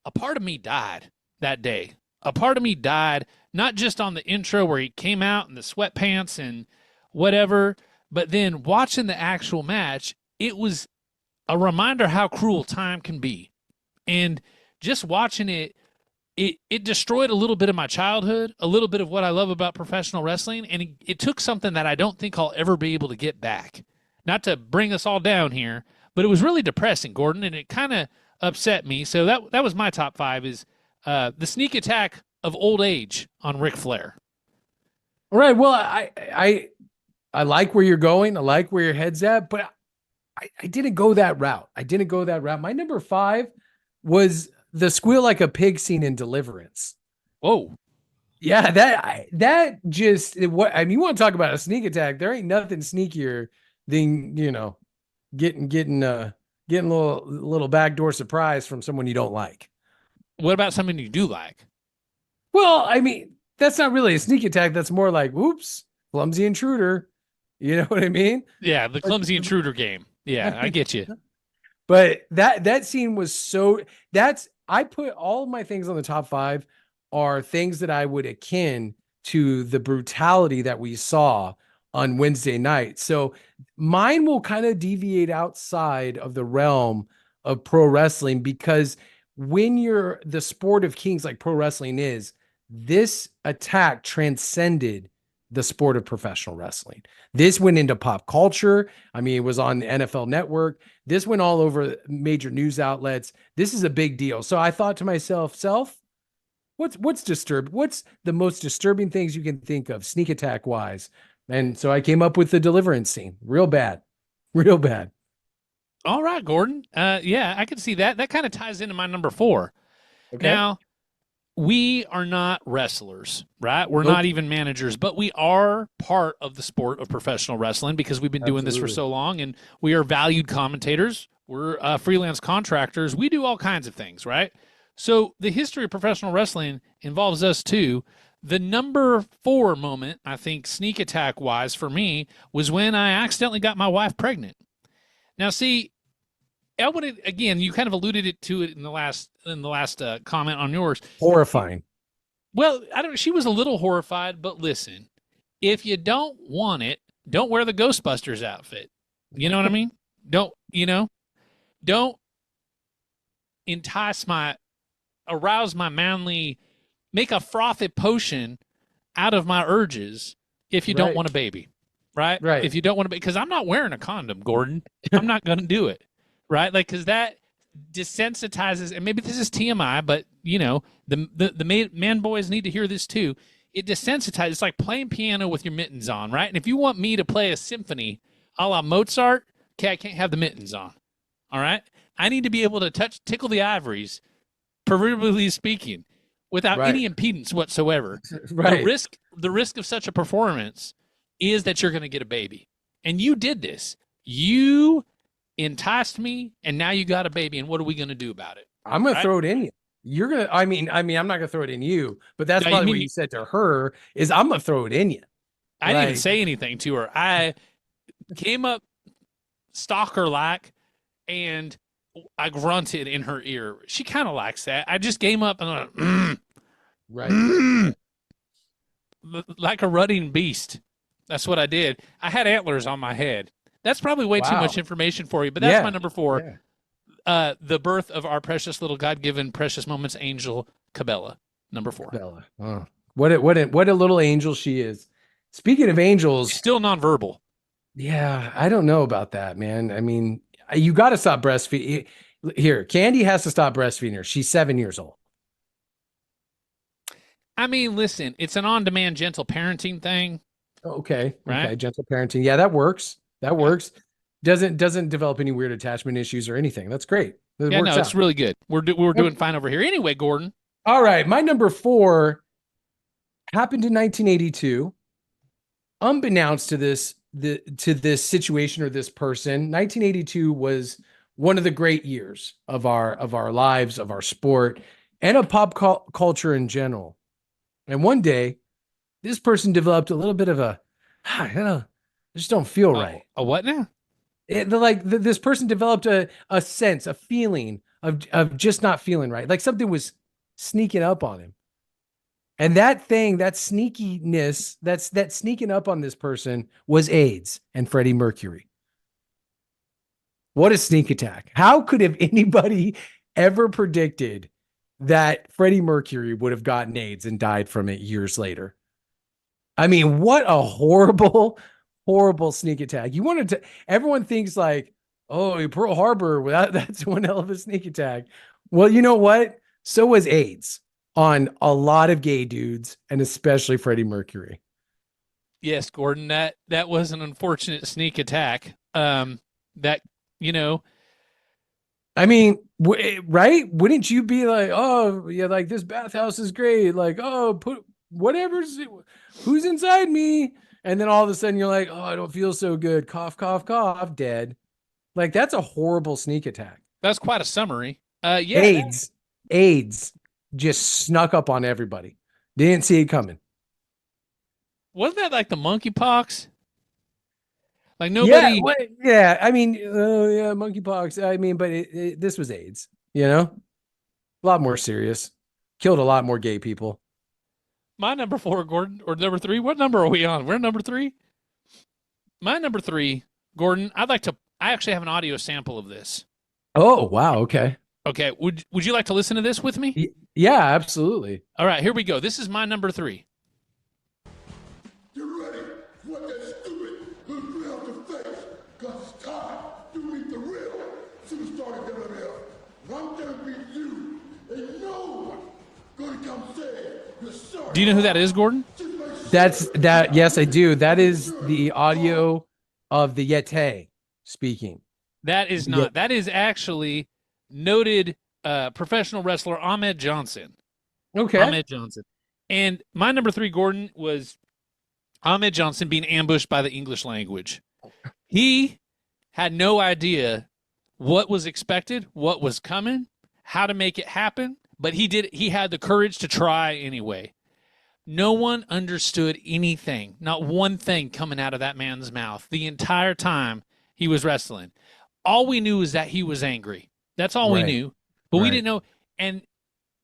a part of me died that day. A part of me died, not just on the intro where he came out in the sweatpants and whatever, but then watching the actual match, it was a reminder how cruel time can be. And just watching it destroyed a little bit of my childhood, a little bit of what I love about professional wrestling, and it took something that I don't think I'll ever be able to get back. Not to bring us all down here, but it was really depressing, Gordon, and it kind of upset me. So that was my top 5 is the sneak attack of old age on Ric Flair. All right. Well, I like where you're going. I like where your head's at, but I didn't go that route. My number 5 was the squeal like a pig scene in Deliverance. Whoa. Yeah, that just what I mean. You want to talk about a sneak attack? There ain't nothing sneakier than getting a little backdoor surprise from someone you don't like. What about someone you do like? Well, I mean, that's not really a sneak attack. That's more like, whoops, clumsy intruder. You know what I mean? Yeah, the clumsy intruder game. Yeah, I get you. But that scene was I put all of my things on the top 5 are things that I would akin to the brutality that we saw on Wednesday night. So mine will kind of deviate outside of the realm of pro wrestling, because when you're the sport of kings like pro wrestling is, this attack transcended the sport of professional wrestling. This went into pop culture. I mean, it was on the NFL Network. This went all over major news outlets. This is a big deal. So I thought to myself, what's disturbed? What's the most disturbing things you can think of sneak attack wise? And so I came up with the Deliverance scene. Real bad. All right, Gordon. Yeah, I can see that. That kind of ties into my number 4. Okay. Now, we are not wrestlers, right? We're not even managers, but we are part of the sport of professional wrestling because we've been doing this for so long, and we are valued commentators. We're freelance contractors. We do all kinds of things, right? So the history of professional wrestling involves us too. The number 4 moment, I think, sneak attack wise for me, was when I accidentally got my wife pregnant. Now, see, I wanted, again, you kind of alluded to it in the last comment on yours. Horrifying. Well, she was a little horrified, but listen, if you don't want it, don't wear the Ghostbusters outfit. You know what I mean? Don't arouse my manly, make a frothy potion out of my urges if you don't want a baby, right? Right. If you don't want to, because I'm not wearing a condom, Gordon. I'm not going to do it, right? Like, because that desensitizes, and maybe this is TMI, but you know, the man boys need to hear this too. It desensitizes. It's like playing piano with your mittens on, right? And if you want me to play a symphony a la Mozart, okay, I can't have the mittens on. All right, I need to be able to tickle the ivories, proverbially speaking, without any impedance whatsoever. Right. The risk of such a performance is that you're going to get a baby, and you did this. You enticed me, and now you got a baby. And what are we going to do about it? I'm going to throw it in you. You're going to. I mean, I'm not going to throw it in you, but that's probably what you said to her. Is I'm going to throw it in you. I didn't even say anything to her. I came up stalker like, and I grunted in her ear. She kind of likes that. I just came up and went, like a rutting beast. That's what I did. I had antlers on my head. That's probably way too much information for you, but that's my number 4. Yeah. The birth of our precious little God-given precious moments angel, Cabela, number 4. Cabela. Oh, what a little angel she is. Speaking of angels, she's still nonverbal. Yeah, I don't know about that, man. I mean, you got to stop breastfeeding. Here, Candy has to stop breastfeeding her. She's 7 years old. I mean, listen, it's an on-demand gentle parenting thing. Okay. Right? Okay, gentle parenting. Yeah, that works. That works. Doesn't develop any weird attachment issues or anything. That's great. It's really good. We're doing fine over here. Anyway, Gordon. All right, my number 4 happened in 1982. Unbeknownst to this situation or this person, 1982 was one of the great years of our lives, of our sport, and of pop culture in general. And one day, this person developed a little bit of I just don't feel right. A what now? This person developed a sense, a feeling of just not feeling right. Like something was sneaking up on him. And that sneakiness, that sneaking up on this person was AIDS and Freddie Mercury. What a sneak attack. How could have anybody ever predicted that Freddie Mercury would have gotten AIDS and died from it years later? I mean, what a horrible, horrible sneak attack. Everyone thinks like, oh, Pearl Harbor, that's one hell of a sneak attack. Well, you know what? So was AIDS on a lot of gay dudes, and especially Freddie Mercury. Yes, Gordon, that was an unfortunate sneak attack. I mean, right? Wouldn't you be like, oh, yeah, like this bathhouse is great. Like, oh, put who's inside me? And then all of a sudden you're like, oh, I don't feel so good. Cough, cough, cough, dead. Like, that's a horrible sneak attack. That's quite a summary. AIDS just snuck up on everybody. Didn't see it coming. Wasn't that like the monkeypox? Like nobody. Yeah. I mean, monkeypox. I mean, but this was AIDS. You know, a lot more serious. Killed a lot more gay people. My number 4, Gordon, or number 3. What number are we on? We're number 3. My number 3, Gordon. I actually have an audio sample of this. Oh wow. Okay. Okay. Would you like to listen to this with me? Yeah, absolutely. All right, here we go. This is my number 3. Get ready for what that stupid little you have to face. Cause it's time to meet the real superstar in WWF. I'm gonna beat you, and no one gonna come say you're sorry. Do you know who that is, Gordon? Yes, I do. That is the audio of the Yeti speaking. That is not. That is actually noted professional wrestler Ahmed Johnson. Okay. Ahmed Johnson. And my number 3, Gordon, was Ahmed Johnson being ambushed by the English language. He had no idea what was expected, what was coming, how to make it happen, but he had the courage to try anyway. No one understood anything, not one thing coming out of that man's mouth the entire time he was wrestling. All we knew is that he was angry. That's all we knew. But we didn't know. And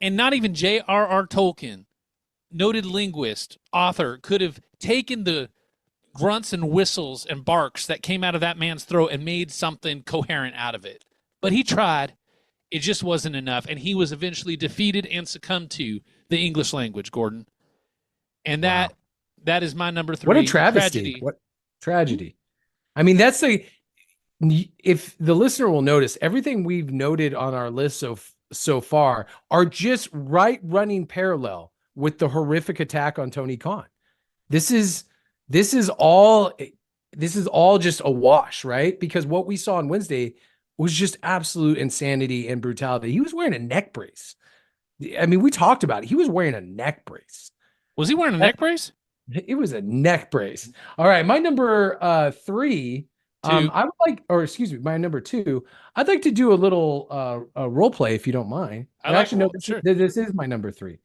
not even J.R.R. Tolkien, noted linguist, author, could have taken the grunts and whistles and barks that came out of that man's throat and made something coherent out of it. But he tried. It just wasn't enough. And he was eventually defeated and succumbed to the English language, Gordon. And that That is my number 3. What a travesty. What tragedy. I mean, if the listener will notice, everything we've noted on our list so far are just running parallel with the horrific attack on Tony Khan. This is all just a wash, right? Because what we saw on Wednesday was just absolute insanity and brutality. He was wearing a neck brace. I mean, we talked about it. He was wearing a neck brace. Was he wearing a neck brace? It was a neck brace. All right. My number 3, I would like, or excuse me, my number 2, I'd like to do a little role play if you don't mind. This is my number 3.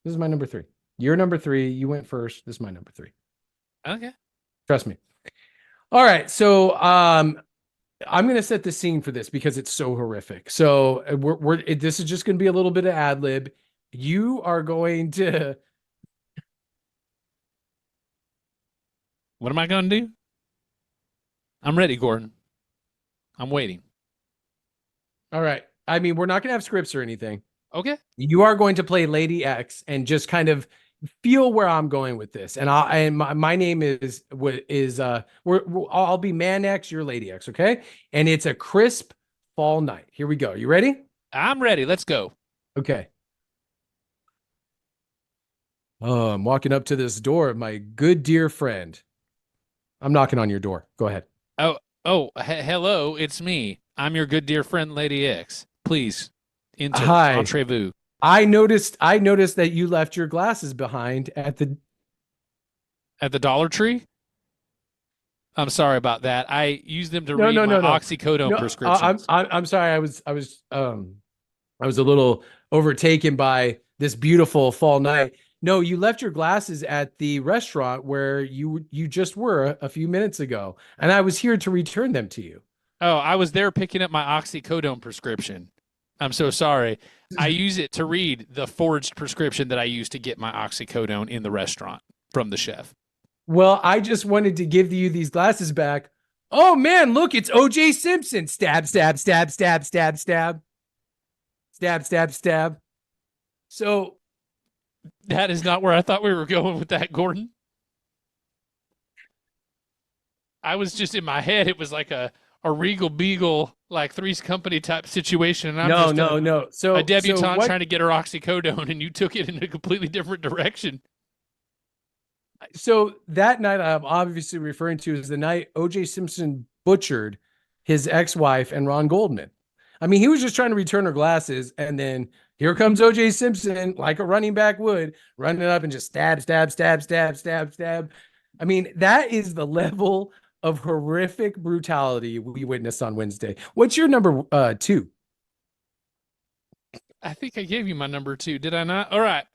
This is my number 3. You're number 3. You went first. This is my number 3. Okay. Trust me. All right. So I'm going to set the scene for this because it's so horrific. So this is just going to be a little bit of ad lib. You are going to. What am I going to do? I'm ready, Gordon. I'm waiting. All right. I mean, we're not going to have scripts or anything. Okay. You are going to play Lady X and just kind of feel where I'm going with this. And my name I'll be Man X, you're Lady X, okay? And it's a crisp fall night. Here we go. You ready? I'm ready. Let's go. Okay. Oh, I'm walking up to this door of my good dear friend. I'm knocking on your door. Go ahead. Hello, it's me. I'm your good dear friend, Lady X. Please, enter. Hi. Entrez-vous. I noticed that you left your glasses behind at the Dollar Tree. I'm sorry about that. I used them to read my oxycodone prescriptions. I'm sorry. I was a little overtaken by this beautiful fall night. No, you left your glasses at the restaurant where you just were a few minutes ago, and I was here to return them to you. Oh, I was there picking up my oxycodone prescription. I'm so sorry. I use it to read the forged prescription that I used to get my oxycodone in the restaurant from the chef. Well, I just wanted to give you these glasses back. Oh, man, look, it's O.J. Simpson. Stab, stab, stab, stab, stab, stab. Stab, stab, stab. So that is not where I thought we were going with that, Gordon. I was just in my head. It was like a Regal Beagle, like Three's Company type situation. And I'm no. So a debutante trying to get her oxycodone, and you took it in a completely different direction. So that night I'm obviously referring to is the night O.J. Simpson butchered his ex-wife and Ron Goldman. I mean, he was just trying to return her glasses, and then here comes O.J. Simpson, like a running back would, running up and just stab, stab, stab, stab, stab, stab. I mean, that is the level of horrific brutality we witnessed on Wednesday. What's your number 2? I think I gave you my number 2. Did I not? All right.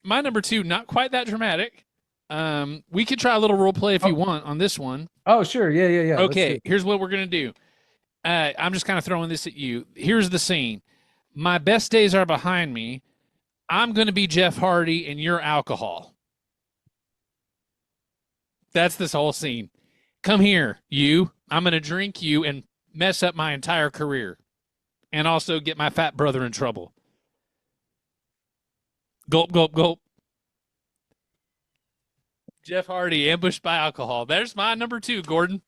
My number 2, not quite that dramatic. We could try a little role play if you want on this one. Oh, sure. Yeah. Okay, here's what we're going to do. I'm just kind of throwing this at you. Here's the scene. My best days are behind me. I'm going to be Jeff Hardy and you're alcohol. That's this whole scene. Come here, you. I'm going to drink you and mess up my entire career and also get my fat brother in trouble. Gulp, gulp, gulp. Jeff Hardy ambushed by alcohol. There's my number 2, Gordon.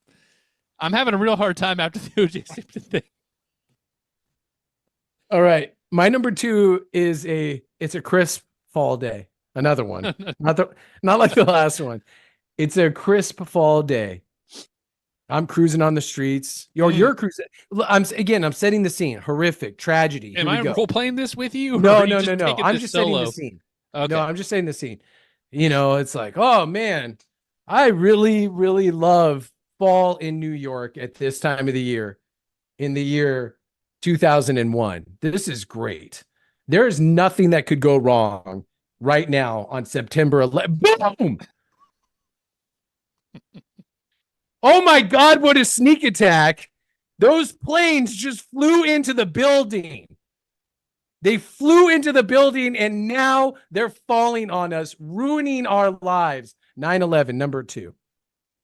I'm having a real hard time after the O.J. Simpson thing. All right. My number 2 is it's a crisp fall day. Another one. Not like the last one. It's a crisp fall day. I'm cruising on the streets. You're cruising. I'm setting the scene. Horrific tragedy. Am I role playing this with you? No. I'm just setting the scene. Okay. No, I'm just setting the scene. You know, it's like, oh man, I really, really love fall in New York at this time of the year, in the year 2001. This is great. There is nothing that could go wrong right now on September 11th. Boom! Oh my God, what a sneak attack. Those planes just flew into the building. They flew into the building and now they're falling on us, ruining our lives. 9/11, number 2.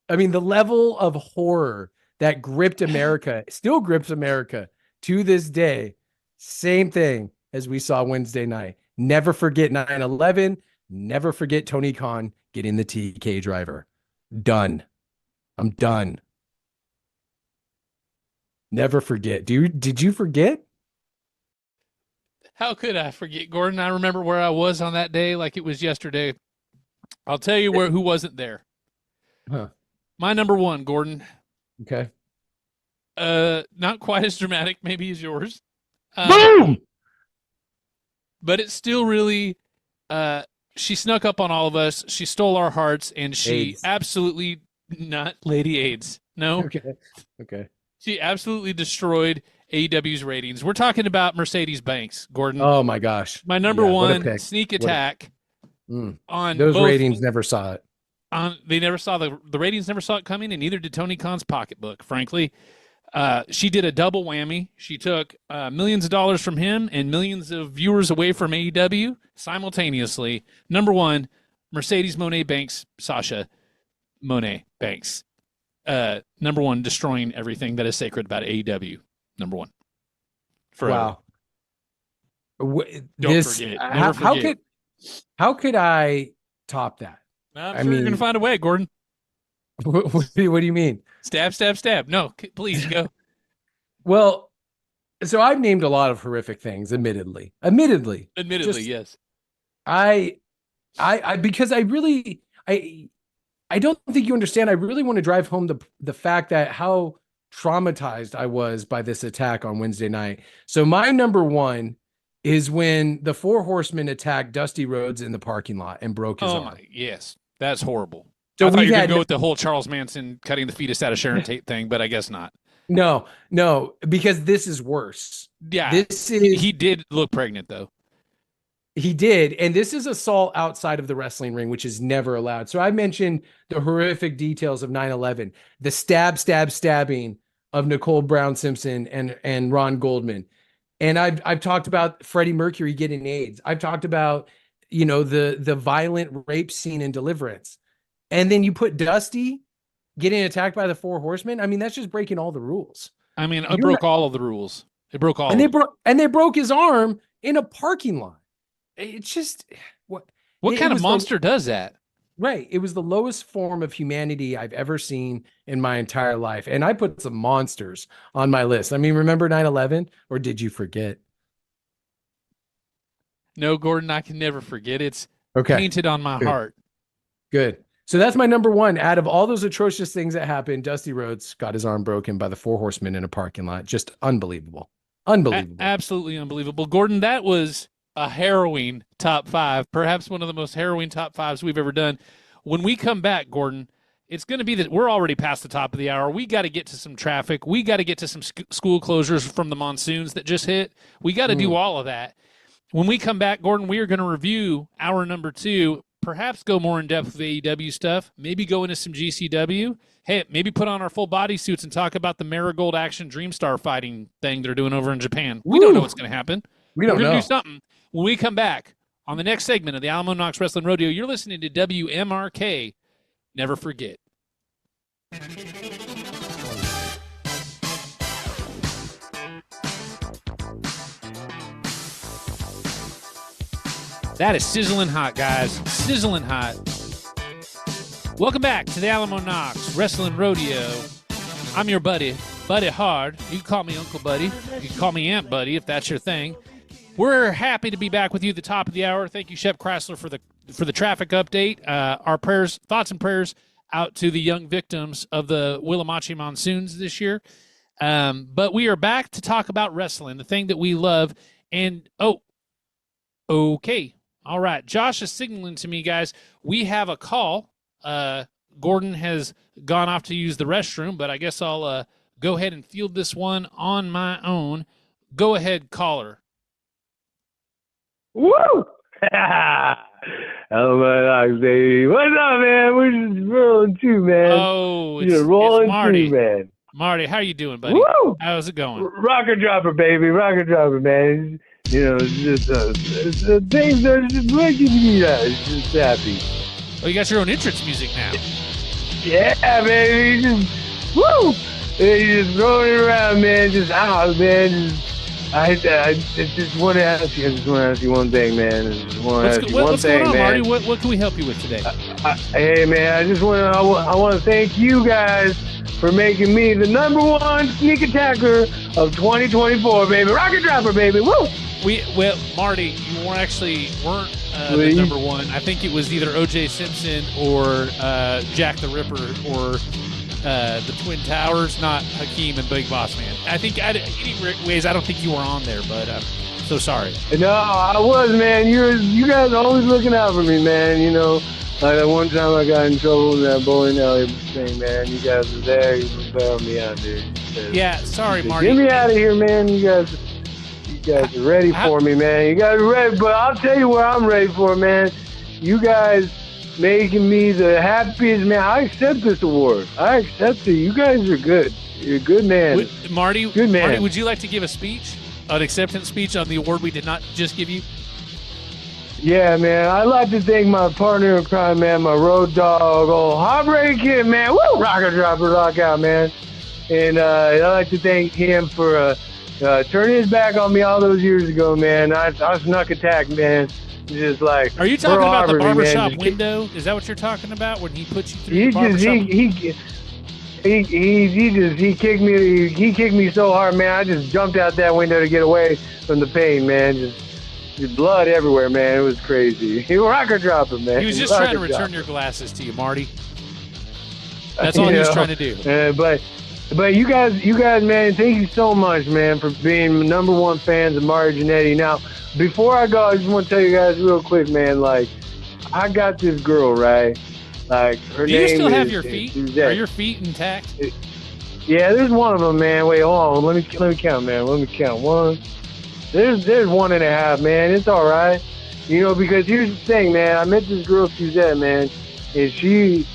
I mean, the level of horror that gripped America, still grips America to this day. Same thing as we saw Wednesday night. Never forget 9/11. never forget Tony Khan getting the TK driver. Done. I'm done. Never forget. Did you forget? How could I forget, Gordon? I remember where I was on that day like it was yesterday. I'll tell you who wasn't there. Huh. My number one, Gordon. Okay. Not quite as dramatic maybe as yours. Boom! But it's still really, she snuck up on all of us. She stole our hearts, and she AIDS. absolutely, not Lady AIDS. No. Okay. She absolutely destroyed AEW's ratings. We're talking about Mercedes Banks, Gordon. Oh my gosh. My number one sneak attack on those ratings never saw it. They never saw the ratings never saw it coming, and neither did Tony Khan's pocketbook, frankly. She did a double whammy. She took millions of dollars from him and millions of viewers away from AEW simultaneously. Number one, Mercedes Monet Banks, Sasha Monet Banks. Number one, destroying everything that is sacred about AEW. Number one. Forever. Wow. Don't forget. Never forget. How could I top that? I'm sure you're going to find a way, Gordon. What do you mean? Stab. No, please go. Well, so I've named a lot of horrific things, admittedly, Yes. I because I don't think you understand. I really want to drive home the fact that how traumatized I was by this attack on Wednesday night. So my number one is when the Four Horsemen attacked Dusty Rhodes in the parking lot and broke his arm. Yes, that's horrible. So I thought you were going to go with the whole Charles Manson cutting the fetus out of Sharon Tate thing, but I guess not. No, because this is worse. Yeah, he did look pregnant, though. He did, and this is assault outside of the wrestling ring, which is never allowed. So I mentioned the horrific details of 9/11, the stabbing of Nicole Brown Simpson and Ron Goldman. And I've talked about Freddie Mercury getting AIDS. I've talked about, the violent rape scene in Deliverance. And then you put Dusty getting attacked by the Four Horsemen. I mean, that's just breaking all the rules. I mean, it broke all of the rules. It broke all. And they broke his arm in a parking lot. It's just what kind of monster does that? Right. It was the lowest form of humanity I've ever seen in my entire life. And I put some monsters on my list. I mean, remember 9/11, or did you forget? No, Gordon, I can never forget. It's painted on my heart. Good. So that's my number one. Out of all those atrocious things that happened, Dusty Rhodes got his arm broken by the Four Horsemen in a parking lot. Just unbelievable. Absolutely unbelievable. Gordon, that was a harrowing top five, perhaps one of the most harrowing top fives we've ever done. When we come back, Gordon, it's going to be that we're already past the top of the hour. We got to get to some traffic. We got to get to some school closures from the monsoons that just hit. We got to do all of that. When we come back, Gordon, we are going to review hour number 2, perhaps go more in depth with AEW stuff, maybe go into some GCW. Hey, maybe put on our full body suits and talk about the Marigold Action Dreamstar fighting thing they're doing over in Japan. We don't know what's going to happen. We're going to do something. When we come back on the next segment of the Alamo Knox Wrestling Rodeo, you're listening to WMRK. Never forget. That is sizzling hot, guys. Sizzling hot. Welcome back to the Alamo Knox Wrestling Rodeo. I'm your buddy, Buddy Hard. You can call me Uncle Buddy. You can call me Aunt Buddy if that's your thing. We're happy to be back with you at the top of the hour. Thank you, Shep Chrysler, for the traffic update. Our prayers, thoughts and prayers out to the young victims of the Willamotchee monsoons this year. But we are back to talk about wrestling, the thing that we love. And, okay. All right. Josh is signaling to me, guys. We have a call. Gordon has gone off to use the restroom, but I guess I'll go ahead and field this one on my own. Go ahead, caller. Woo! Alamo Knox, baby. What's up, man? We're just rolling too, man. Oh, it's Marty. Too, man. Marty, how you doing, buddy? Woo! How's it going? Rocker dropper, baby. Rocker dropper, man. Just things are just making me just happy. Oh, you got your own entrance music now. Yeah, man. Woo! He's just rolling around, man. Just out, man. I just want to ask you. I just want to ask you one thing, man. What's going on, Marty? What can we help you with today? Hey, man. I just want to thank you guys for making me the #1 sneak attacker of 2024, baby. Rocket dropper, baby. Woo! Well, Marty, you weren't the #1. I think it was either O.J. Simpson or Jack the Ripper or the Twin Towers, not Hakeem and Big Boss Man. I think, anyways, I don't think you were on there, but I'm so sorry. No, I was, man. You guys are always looking out for me, man. You know, like that one time I got in trouble in that bowling alley thing, man. You guys were there. You bailed me out, dude. Yeah, sorry, Marty. Get me out of here, man. You guys are ready for me, man. You guys are ready, but I'll tell you what I'm ready for, man. You guys making me the happiest, man. I accept this award. I accept it. You guys are good. You're a good man. Marty, good man. Marty, would you like to give a speech, an acceptance speech on the award we did not just give you? Yeah, man. I'd like to thank my partner in crime, man, my road dog, old Heartbreak Kid, man. Woo! Rocket dropper, rock out, man. And I'd like to thank him for turning his back on me all those years ago, man. I snuck attack, man. Just like, are you talking about the barbershop window? Is that what you're talking about when he put you through the barbershop? He kicked me so hard, man. I just jumped out that window to get away from the pain, man. Just blood everywhere, man. It was crazy. He was rocket dropping, man. He was just trying to return your glasses to you, Marty. That's all he was trying to do. But you guys, man, thank you so much, man, for being #1 fans of Mario Jannetty. Now, before I go, I just want to tell you guys real quick, man, like, I got this girl, right? Like, her name is... Do you still have your feet? Are your feet intact? Yeah, there's one of them, man. Wait, hold on. Let me count, man. Let me count. One. There's 1.5, man. It's all right. You know, because here's the thing, man. I met this girl, Suzette, man, and she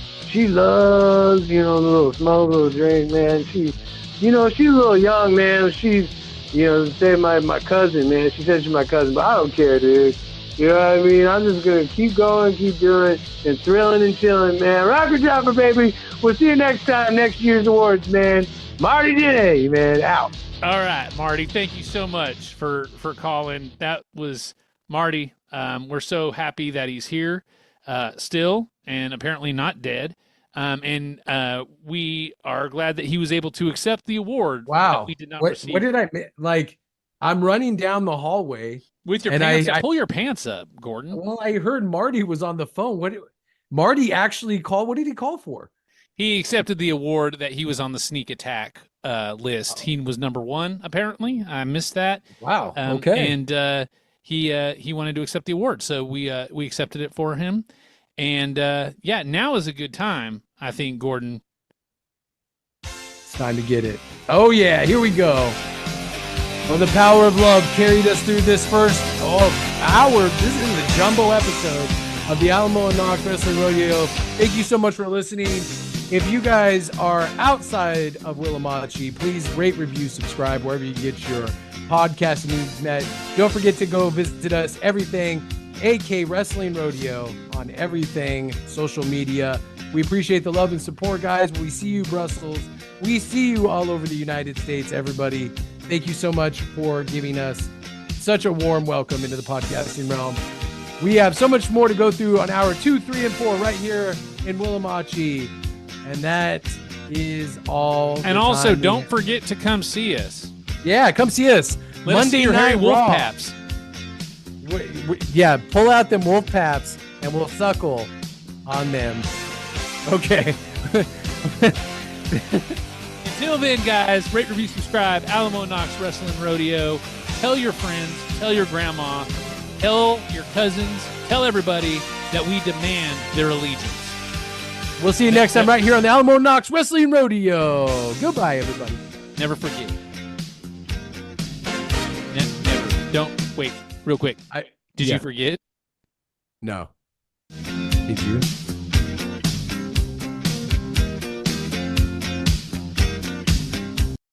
loves, you know, the little smoke, little drink, man. She's a little young, man. She's, you know, say my cousin, man. She said she's my cousin, but I don't care, dude. You know what I mean? I'm just going to keep going, keep doing it, and thrilling and chilling, man. Rocket dropper, baby. We'll see you next time, next year's awards, man. Marty Jannetty, man, out. All right, Marty. Thank you so much for calling. That was Marty. We're so happy that he's here still and apparently not dead. And we are glad that he was able to accept the award. Wow. That we did not receive. What did I like? I'm running down the hallway with your pants up. Pull your pants up, Gordon. Well, I heard Marty was on the phone. Marty actually called? What did he call for? He accepted the award that he was on the sneak attack list. He was #1, apparently. I missed that. Wow. Okay. And he wanted to accept the award, so we accepted it for him. And yeah, now is a good time, I think, Gordon. It's time to get it. Oh yeah, here we go. Well, the power of love carried us through this first hour. This is a jumbo episode of the Alamo and Knox Wrestling Rodeo. Thank you so much for listening. If you guys are outside of Willamotchee, please rate, review, subscribe wherever you get your podcast needs met. Don't forget to go visit us, everything AK Wrestling Rodeo on everything social media. We appreciate the love and support, guys. We see you, Brussels. We see you all over the United States, everybody. Thank you so much for giving us such a warm welcome into the podcasting realm. We have so much more to go through on hour 2, 3, and 4 right here in Willamotchee. And that is all. And also, don't forget to come see us. Yeah, come see us. Monday Night Wolf Paps. Yeah, pull out them Wolf Paps and we'll suckle on them. Okay. Until then, guys, rate, review, subscribe. Alamo Knox Wrestling Rodeo. Tell your friends. Tell your grandma. Tell your cousins. Tell everybody that we demand their allegiance. We'll see you next time right here on the Alamo Knox Wrestling Rodeo. Goodbye, everybody. Never forget. Never. Don't. Wait. Real quick. Did you forget? No. Did you?